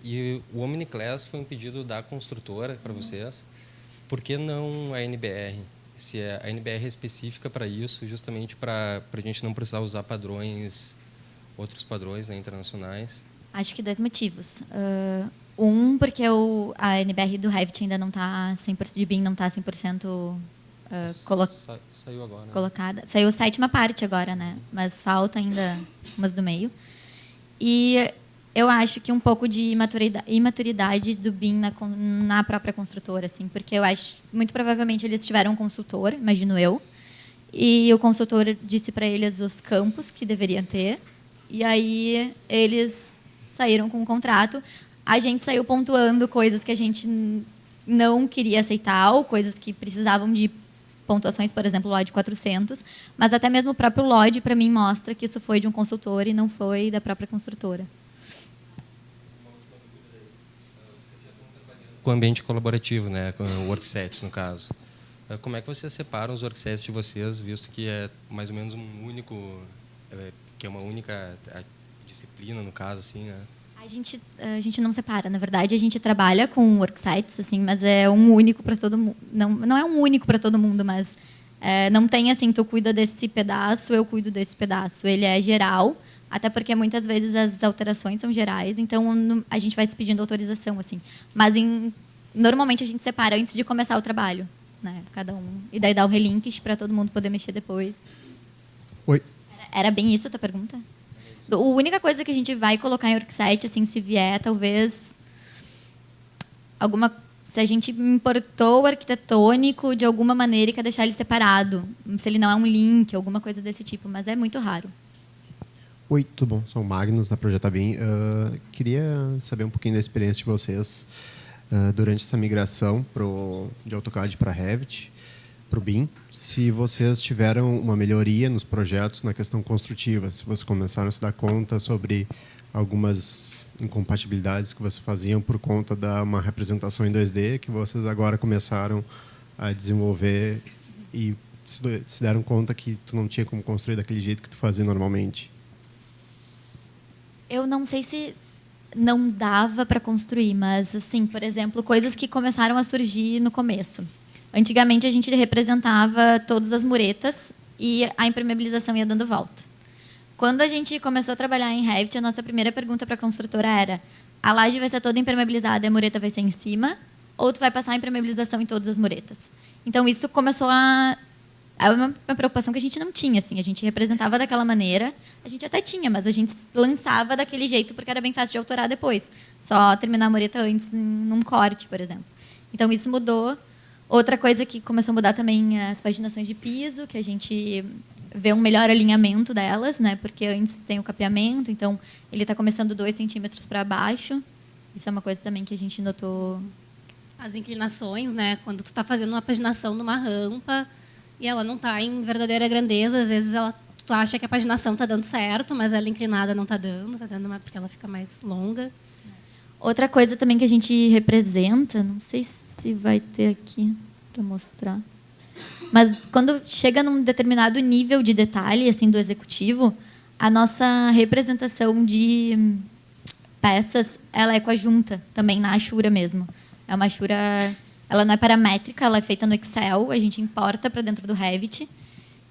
E o OmniClass foi um pedido da construtora para vocês. Por que não a NBR? Se a NBR é específica para isso, justamente para a gente não precisar usar outros padrões, né, internacionais. Acho que 2 motivos. Porque a NBR do Revit ainda não está 100%, de BIM não está 100% saiu agora, né? Colocada. Saiu a 7ª parte agora, né? Mas falta ainda umas do meio. E eu acho que um pouco de imaturidade do BIM na própria construtora, assim, porque eu acho, muito provavelmente eles tiveram um consultor, imagino eu, e o consultor disse para eles os campos que deveriam ter, e aí eles saíram com o contrato. A gente saiu pontuando coisas que a gente não queria aceitar, ou coisas que precisavam de pontuações, por exemplo, o LOD 400, mas até mesmo o próprio LOD, para mim, mostra que isso foi de um consultor e não foi da própria construtora. Com o ambiente colaborativo, né, com worksets, no caso. Como é que vocês separam os worksets de vocês, visto que é mais ou menos um único, que é uma única disciplina, no caso, assim, né? A gente não separa, na verdade, a gente trabalha com worksites, assim, mas é um único para todo mundo. Não é um único para todo mundo, mas não tem assim, tu cuida desse pedaço, eu cuido desse pedaço. Ele é geral, até porque muitas vezes as alterações são gerais, então a gente vai se pedindo autorização, assim. Mas normalmente a gente separa antes de começar o trabalho, né? Cada um. E daí dá o relinquish para todo mundo poder mexer depois. Oi. Era bem isso a tua pergunta? A única coisa que a gente vai colocar em worksite, assim, se vier, talvez se a gente importou o arquitetônico de alguma maneira e quer deixar ele separado, se ele não é um link, alguma coisa desse tipo, mas é muito raro. Oi, tudo bom? Sou o Magnus, da Projeta BIM. Queria saber um pouquinho da experiência de vocês durante essa migração de AutoCAD para Revit, para o BIM. Se vocês tiveram uma melhoria nos projetos na questão construtiva, se vocês começaram a se dar conta sobre algumas incompatibilidades que vocês faziam por conta de uma representação em 2D, que vocês agora começaram a desenvolver e se deram conta que tu não tinha como construir daquele jeito que tu fazia normalmente. Eu não sei se não dava para construir, mas, assim, por exemplo, coisas que começaram a surgir no começo. Antigamente, a gente representava todas as muretas e a impermeabilização ia dando volta. Quando a gente começou a trabalhar em Revit, a nossa primeira pergunta para a construtora era: a laje vai ser toda impermeabilizada e a mureta vai ser em cima? Ou tu vai passar a impermeabilização em todas as muretas? Então, isso começou a... É uma preocupação que a gente não tinha, assim. A gente representava daquela maneira. A gente até tinha, mas a gente lançava daquele jeito porque era bem fácil de autorar depois. Só terminar a mureta antes, num corte, por exemplo. Então, isso mudou. Outra coisa que começou a mudar também é as paginações de piso, que a gente vê um melhor alinhamento delas, né? Porque antes tem o capeamento, então ele está começando 2 centímetros para baixo. Isso é uma coisa também que a gente notou. As inclinações, né? Quando tu está fazendo uma paginação numa rampa e ela não está em verdadeira grandeza, às vezes tu acha que a paginação está dando certo, mas ela inclinada não está dando porque ela fica mais longa. Outra coisa também que a gente representa, não sei se vai ter aqui para mostrar, mas quando chega num determinado nível de detalhe assim do executivo, a nossa representação de peças, ela é com a junta, também na Ashura mesmo. É uma Ashura, ela não é paramétrica, ela é feita no Excel, a gente importa para dentro do Revit,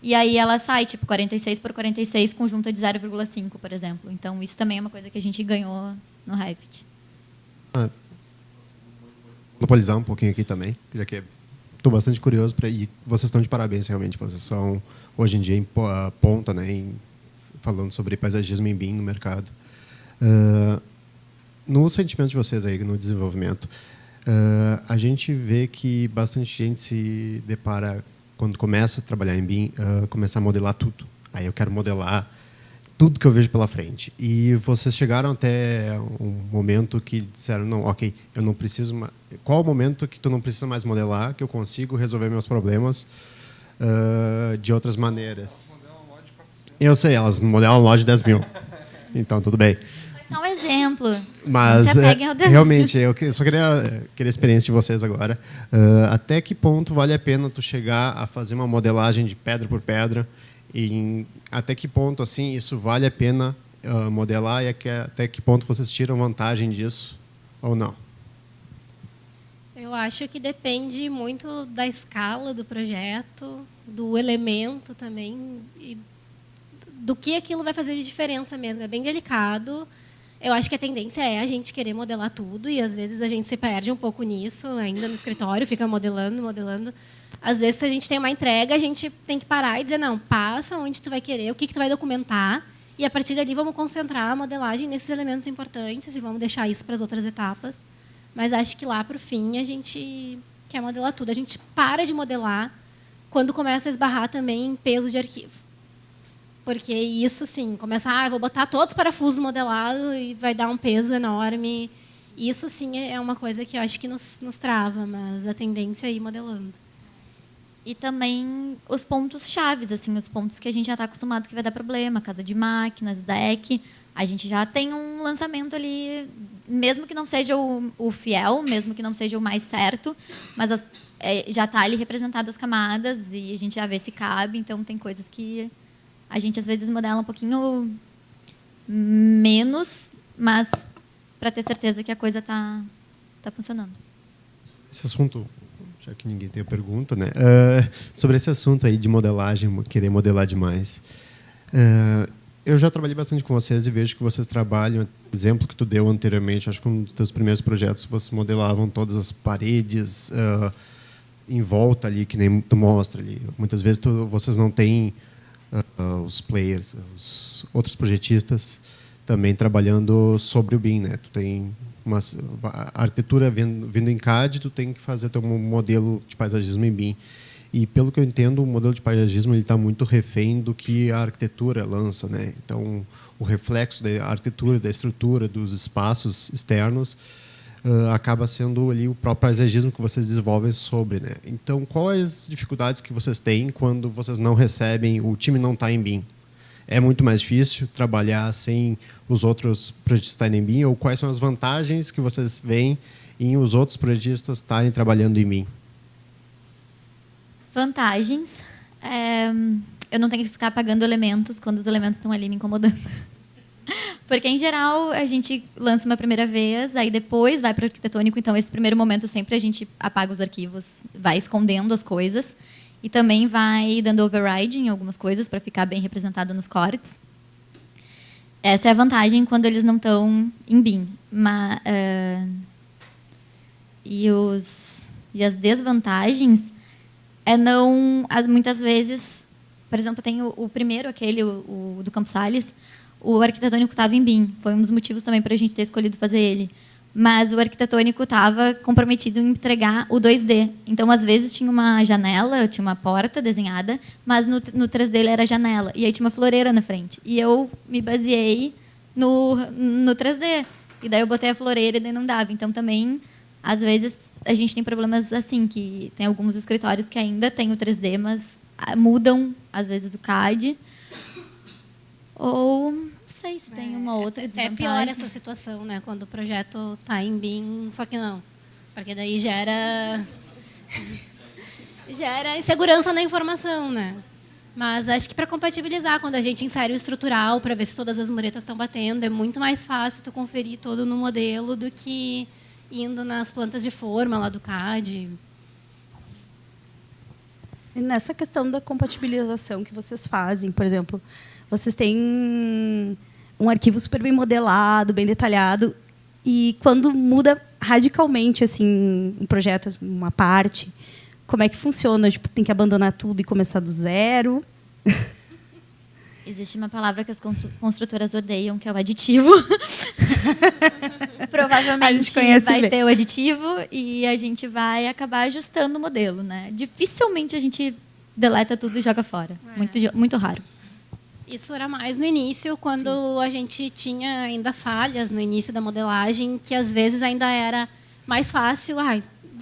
e aí ela sai, tipo, 46 por 46 com junta de 0,5, por exemplo. Então, isso também é uma coisa que a gente ganhou no Revit. Monopolizar um pouquinho aqui também, já que estou bastante curioso e vocês estão de parabéns, realmente. Vocês são, hoje em dia, em ponta, né, falando sobre paisagismo em BIM no mercado. No sentimento de vocês aí, no desenvolvimento, a gente vê que bastante gente se depara, quando começa a trabalhar em BIM, começar a modelar tudo. Aí eu quero modelar tudo que eu vejo pela frente. E vocês chegaram até um momento que disseram, não, ok, eu não preciso mais... Qual o momento que tu não precisa mais modelar, que eu consigo resolver meus problemas de outras maneiras? Eu sei, elas modelam loja de 10 mil. Então, tudo bem. Foi só um exemplo. Mas, realmente, eu só queria a experiência de vocês agora. Até que ponto vale a pena tu chegar a fazer uma modelagem de pedra por pedra? E até que ponto assim isso vale a pena modelar e até que ponto vocês tiram vantagem disso ou não? Eu acho que depende muito da escala do projeto, do elemento também, e do que aquilo vai fazer de diferença mesmo. É bem delicado. Eu acho que a tendência é a gente querer modelar tudo e, às vezes, a gente se perde um pouco nisso, ainda no escritório, fica modelando. Às vezes, se a gente tem uma entrega, a gente tem que parar e dizer, não, passa onde tu vai querer, o que tu vai documentar, e, a partir dali, vamos concentrar a modelagem nesses elementos importantes e vamos deixar isso para as outras etapas. Mas acho que lá, para o fim, a gente quer modelar tudo. A gente para de modelar quando começa a esbarrar também em peso de arquivo. Porque isso, sim, começa, vou botar todos os parafusos modelados e vai dar um peso enorme. Isso, sim, é uma coisa que eu acho que nos trava, mas a tendência é ir modelando. E também os pontos chaves, assim, os pontos que a gente já está acostumado que vai dar problema, casa de máquinas, deck. A gente já tem um lançamento ali, mesmo que não seja o fiel, mesmo que não seja o mais certo, mas já está ali representado as camadas e a gente já vê se cabe. Então, tem coisas que a gente, às vezes, modela um pouquinho menos, mas para ter certeza que a coisa está funcionando. Esse assunto, já que ninguém tem a pergunta, né? Sobre esse assunto aí de modelagem, querer modelar demais. Eu já trabalhei bastante com vocês e vejo que vocês trabalham, exemplo que tu deu anteriormente, acho que um dos teus primeiros projetos, vocês modelavam todas as paredes em volta ali, que nem tu mostra ali. Muitas vezes vocês não têm os players, os outros projetistas também trabalhando sobre o BIM, né? Tu tem a arquitetura vindo em CAD, tu tem que fazer teu modelo de paisagismo em BIM. E, pelo que eu entendo, o modelo de paisagismo está muito refém do que a arquitetura lança, né? Então, o reflexo da arquitetura, da estrutura, dos espaços externos, acaba sendo ali o próprio paisagismo que vocês desenvolvem sobre, né? Então, quais as dificuldades que vocês têm quando vocês não recebem, o time não está em BIM? É muito mais difícil trabalhar sem os outros projetistas estarem em BIM? Ou quais são as vantagens que vocês veem em os outros projetistas estarem trabalhando em BIM? Vantagens. Eu não tenho que ficar apagando elementos quando os elementos estão ali me incomodando. Porque, em geral, a gente lança uma primeira vez, aí depois vai para o arquitetônico. Então, esse primeiro momento, sempre a gente apaga os arquivos, vai escondendo as coisas. e também vai dando override em algumas coisas para ficar bem representado nos cortes. Essa é a vantagem quando eles não estão em BIM. E as desvantagens é não... Muitas vezes, por exemplo, tem o primeiro, o do Campos Sales, o arquitetônico estava em BIM. Foi um dos motivos também para a gente ter escolhido fazer ele. Mas o arquitetônico estava comprometido em entregar o 2D. Então, às vezes, tinha uma janela, tinha uma porta desenhada, mas no 3D ele era janela. E aí tinha uma floreira na frente. E eu me baseei no 3D. E daí eu botei a floreira e daí não dava. Então, também, às vezes, a gente tem problemas assim, que tem alguns escritórios que ainda têm o 3D, mas mudam, às vezes, o CAD. Ou... sei se tem uma outra desvantagem. É pior essa situação, né? Quando o projeto está em BIM, só que não. Porque daí gera insegurança na informação, né? Mas acho que para compatibilizar, quando a gente insere o estrutural, para ver se todas as muretas estão batendo, é muito mais fácil tu conferir todo no modelo do que indo nas plantas de forma lá do CAD. E nessa questão da compatibilização que vocês fazem, por exemplo, vocês têm um arquivo super bem modelado, bem detalhado, e quando muda radicalmente assim um projeto, uma parte, como é que funciona? Tipo, tem que abandonar tudo e começar do zero? Existe uma palavra que as construtoras odeiam, que é o aditivo. Provavelmente vai ter o aditivo e a gente vai acabar ajustando o modelo, né? Dificilmente a gente deleta tudo e joga fora. Muito raro. Isso era mais no início, quando a gente tinha ainda falhas no início da modelagem, que às vezes ainda era mais fácil.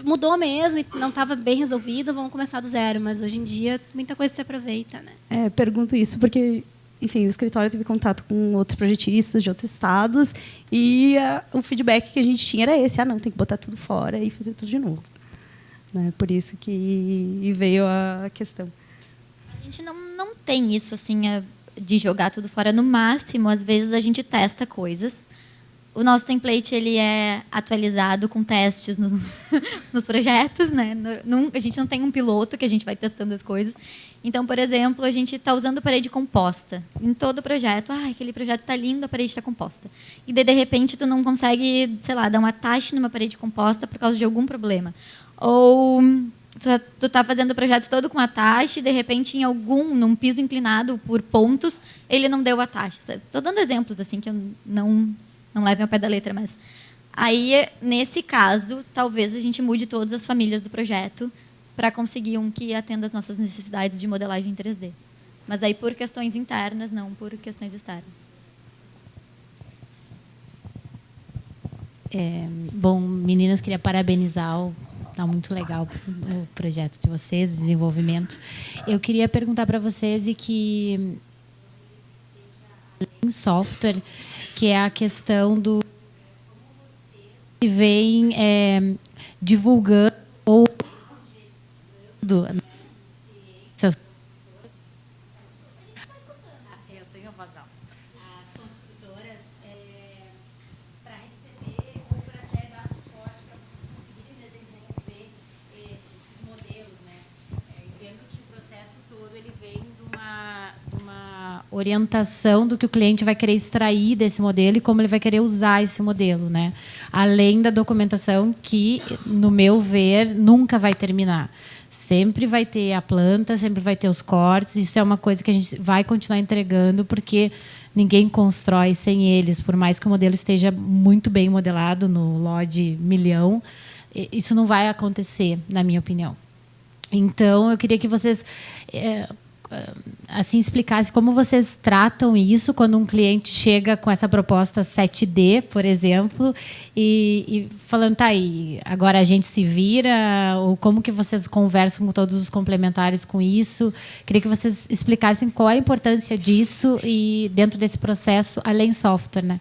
Mudou mesmo e não estava bem resolvido, vamos começar do zero. Mas hoje em dia, muita coisa se aproveita, né? Pergunto isso porque, enfim, o escritório teve contato com outros projetistas de outros estados e o feedback que a gente tinha era esse: não, tem que botar tudo fora e fazer tudo de novo. Né? Por isso que veio a questão. A gente não tem isso, assim, de jogar tudo fora. No máximo, às vezes, a gente testa coisas. O nosso template ele é atualizado com testes nos projetos, né? A gente não tem um piloto que a gente vai testando as coisas. Então, por exemplo, a gente está usando parede composta em todo o projeto. Aquele projeto está lindo, a parede está composta. E daí, de repente, tu não consegue, sei lá, dar um atache numa parede composta por causa de algum problema. Ou tu está fazendo o projeto todo com atache, e de repente, num piso inclinado por pontos, ele não deu atache. Estou dando exemplos assim que eu não levem ao pé da letra, mas aí, nesse caso, talvez a gente mude todas as famílias do projeto para conseguir um que atenda às nossas necessidades de modelagem em 3D. Mas aí por questões internas, não por questões externas. Bom, meninas, queria parabenizar Está muito legal o projeto de vocês, o desenvolvimento. Eu queria perguntar para vocês que em software, que é a questão do que vem divulgando ou essas. Eu tenho vazão. As construtoras para receber ou para até dar suporte para vocês conseguirem desenvolver esses modelos, né? Entendo que o processo todo ele vem de uma orientação do que o cliente vai querer extrair desse modelo e como ele vai querer usar esse modelo, né? Além da documentação que, no meu ver, nunca vai terminar. Sempre vai ter a planta, sempre vai ter os cortes. Isso é uma coisa que a gente vai continuar entregando, porque ninguém constrói sem eles. Por mais que o modelo esteja muito bem modelado no LOD 1.000.000, isso não vai acontecer, na minha opinião. Então, eu queria que vocês assim explicassem como vocês tratam isso quando um cliente chega com essa proposta 7D, por exemplo, e falando, tá aí, agora a gente se vira, ou como que vocês conversam com todos os complementares com isso. Queria que vocês explicassem qual é a importância disso e dentro desse processo, além software, né?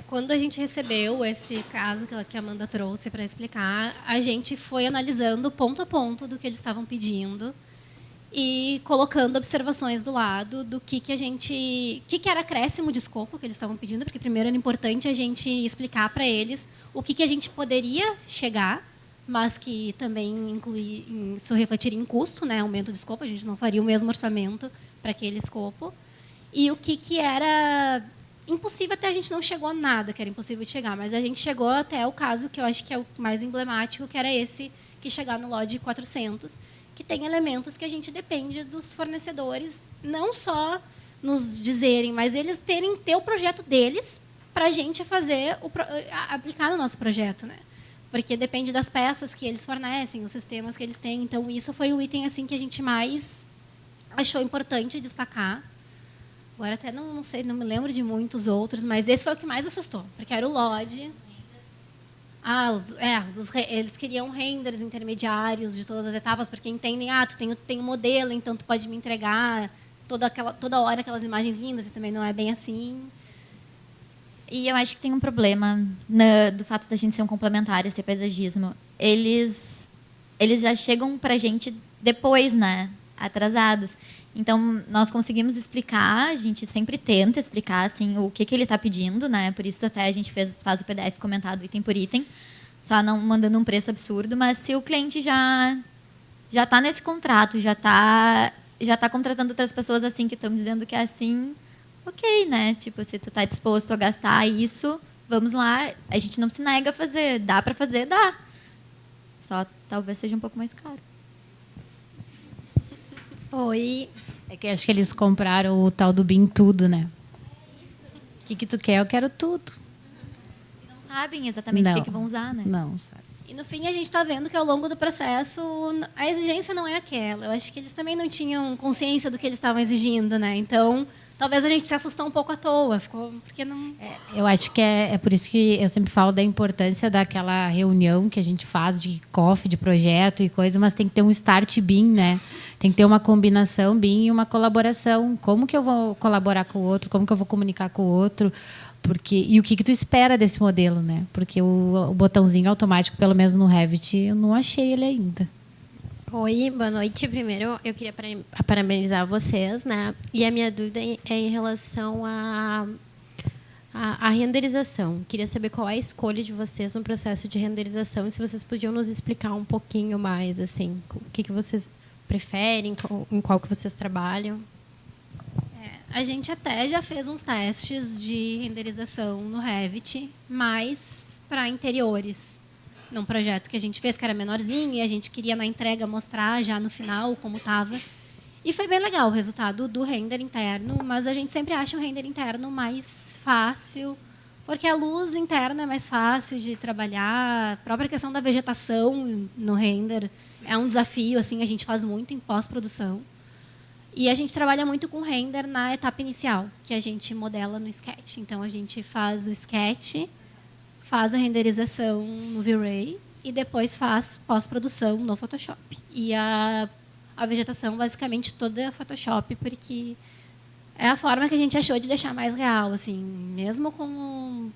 Quando a gente recebeu esse caso que a Amanda trouxe para explicar, a gente foi analisando ponto a ponto do que eles estavam pedindo e colocando observações do lado do que era acréscimo de escopo que eles estavam pedindo, porque primeiro era importante a gente explicar para eles o que a gente poderia chegar mas que também isso refletiria em custo, né, aumento de escopo, a gente não faria o mesmo orçamento para aquele escopo. E o que era impossível, até a gente não chegou a nada que era impossível de chegar, mas a gente chegou até o caso que eu acho que é o mais emblemático, que era esse, que chegar no lote 400, que tem elementos que a gente depende dos fornecedores, não só nos dizerem, mas eles ter o projeto deles para a gente fazer, aplicar no nosso projeto, né? Porque depende das peças que eles fornecem, os sistemas que eles têm. Então, isso foi o item assim que a gente mais achou importante destacar. Agora até não sei, não me lembro de muitos outros, mas esse foi o que mais assustou, porque era o LOD. Eles queriam renders intermediários de todas as etapas, porque entendem, tu tem um modelo, então tu pode me entregar toda hora aquelas imagens lindas, e também não é bem assim. E eu acho que tem um problema do fato da gente ser um complementar, esse paisagismo. Eles já chegam para a gente depois, né? Atrasados. Então, nós conseguimos explicar, a gente sempre tenta explicar assim, o que ele está pedindo, né? Por isso até a gente faz o PDF comentado item por item, só não mandando um preço absurdo, mas se o cliente já está nesse contrato, já tá contratando outras pessoas assim que estão dizendo que é assim, ok, né? Tipo, se tu está disposto a gastar isso, vamos lá, a gente não se nega a fazer, dá para fazer, dá. Só talvez seja um pouco mais caro. Oi. É que acho que eles compraram o tal do BIM tudo, né? O que tu quer? Eu quero tudo. E não sabem exatamente o que vão usar, né? Não sabe. E no fim a gente está vendo que ao longo do processo a exigência não é aquela. Eu acho que eles também não tinham consciência do que eles estavam exigindo, né? Então talvez a gente se assustou um pouco à toa, porque não. Eu acho que é por isso que eu sempre falo da importância daquela reunião que a gente faz de kickoff, de projeto e coisa, mas tem que ter um start BIM, né? Tem que ter uma combinação BIM e uma colaboração. Como que eu vou colaborar com o outro? Como que eu vou comunicar com o outro? E o que tu espera desse modelo, né? Porque o botãozinho automático, pelo menos no Revit, eu não achei ele ainda. Oi, boa noite. Primeiro, eu queria parabenizar vocês, né? E a minha dúvida é em relação à renderização. Queria saber qual é a escolha de vocês no processo de renderização e se vocês podiam nos explicar um pouquinho mais, assim, o que vocês preferem, em qual que vocês trabalham. A gente até já fez uns testes de renderização no Revit, mas para interiores. Num projeto que a gente fez, que era menorzinho, e a gente queria, na entrega, mostrar já no final como estava. E foi bem legal o resultado do render interno, mas a gente sempre acha o render interno mais fácil, porque a luz interna é mais fácil de trabalhar, a própria questão da vegetação no render é um desafio, assim, a gente faz muito em pós-produção. E a gente trabalha muito com render na etapa inicial, que a gente modela no Sketch. Então, a gente faz o Sketch, faz a renderização no V-Ray e depois faz pós-produção no Photoshop. E a vegetação, basicamente, toda é Photoshop, porque é a forma que a gente achou de deixar mais real, assim, mesmo com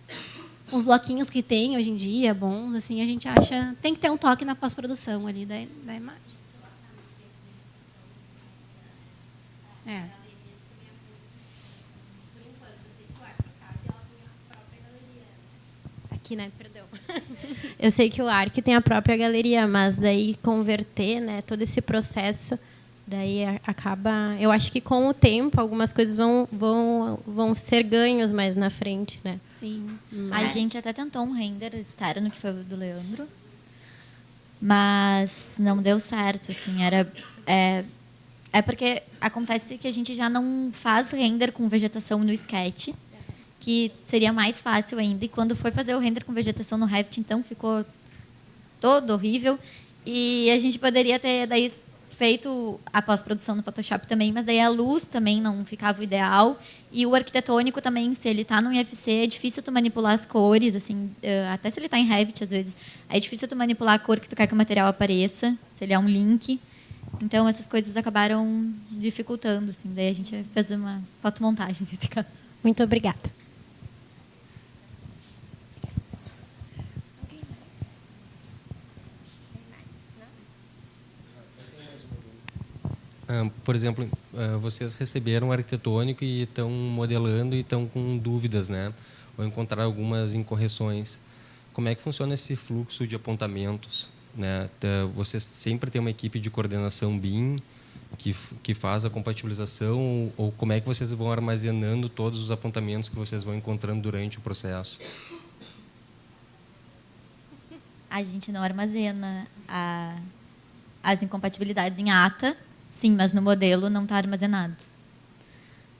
os bloquinhos que tem hoje em dia, bons, assim, a gente acha tem que ter um toque na pós-produção ali da imagem. Aqui, né? Perdão. Eu sei que o Arc tem a própria galeria, mas daí converter, né, todo esse processo, daí acaba. Eu acho que com o tempo algumas coisas vão ser ganhos mais na frente, né? Sim. A gente até tentou um render externo, que foi o do Leandro, mas não deu certo, assim, é porque acontece que a gente já não faz render com vegetação no Sketch, que seria mais fácil ainda. E quando foi fazer o render com vegetação no Revit, então ficou todo horrível. E a gente poderia ter daí feito a pós-produção no Photoshop também, mas daí a luz também não ficava o ideal. E o arquitetônico também, se ele está no IFC, é difícil tu manipular as cores, assim, até se ele está em Revit, às vezes, é difícil tu manipular a cor que tu quer que o material apareça, se ele é um link. Então, essas coisas acabaram dificultando. Assim. Daí a gente fez uma fotomontagem nesse caso. Muito obrigada. Por exemplo, vocês receberam o arquitetônico e estão modelando e estão com dúvidas, né? Ou encontraram algumas incorreções. Como é que funciona esse fluxo de apontamentos né? Você sempre tem uma equipe de coordenação BIM que faz a compatibilização, ou como é que vocês vão armazenando todos os apontamentos que vocês vão encontrando durante o processo? A gente não armazena as incompatibilidades em ata, sim, mas no modelo não está armazenado.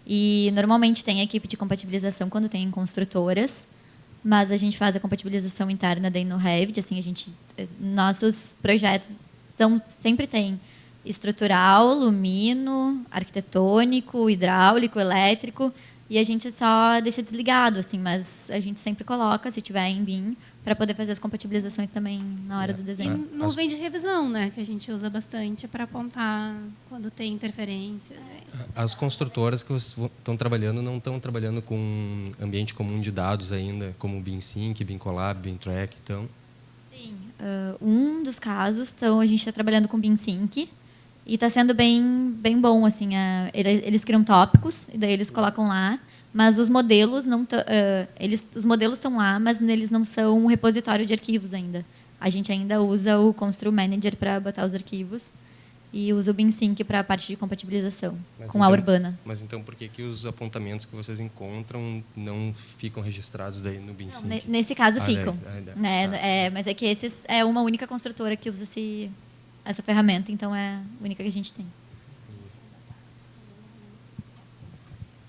E normalmente tem a equipe de compatibilização quando tem em construtoras, mas a gente faz a compatibilização interna daí no Revit, assim, nossos projetos sempre tem estrutural, lumino, arquitetônico, hidráulico, elétrico, e a gente só deixa desligado, assim, mas a gente sempre coloca, se tiver em BIM, para poder fazer as compatibilizações também na hora do desenho. E nuvem de revisão, né, que a gente usa bastante para apontar quando tem interferência. As construtoras que vocês estão trabalhando não estão trabalhando com ambiente comum de dados ainda, como BIMsync, BIMCollab, BIMtrack, então? Sim. Um dos casos, então, a gente está trabalhando com BIMsync, e está sendo bem bom, assim, eles criam tópicos e daí eles colocam lá, mas os modelos os modelos estão lá, mas eles não são um repositório de arquivos ainda. A gente ainda usa o Constru Manager para botar os arquivos e usa o BIMsync para a parte de compatibilização com a Urbana. Mas então por que os apontamentos que vocês encontram não ficam registrados daí no BIMsync? Nesse caso ficam, né? Mas é que esses é uma única construtora que usa essa ferramenta, então é a única que a gente tem.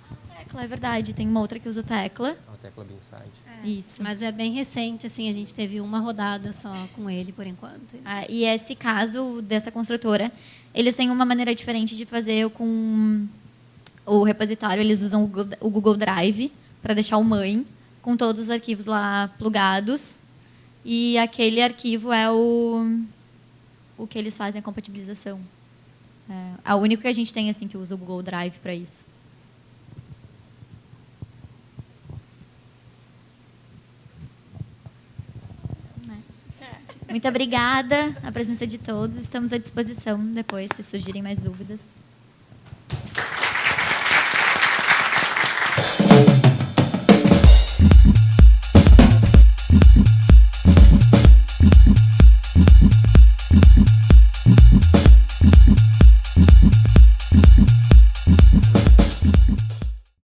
A Tecla, é verdade. Tem uma outra que usa Tecla. A Tecla BIMside. Isso. Mas é bem recente, assim, a gente teve uma rodada só com ele, por enquanto. E esse caso dessa construtora, eles têm uma maneira diferente de fazer com o repositório. Eles usam o Google Drive para deixar o mãe com todos os arquivos lá plugados. E aquele arquivo é o que eles fazem a compatibilização. É o único que a gente tem assim que usa o Google Drive para isso. Muito obrigada a presença de todos. Estamos à disposição depois, se surgirem mais dúvidas.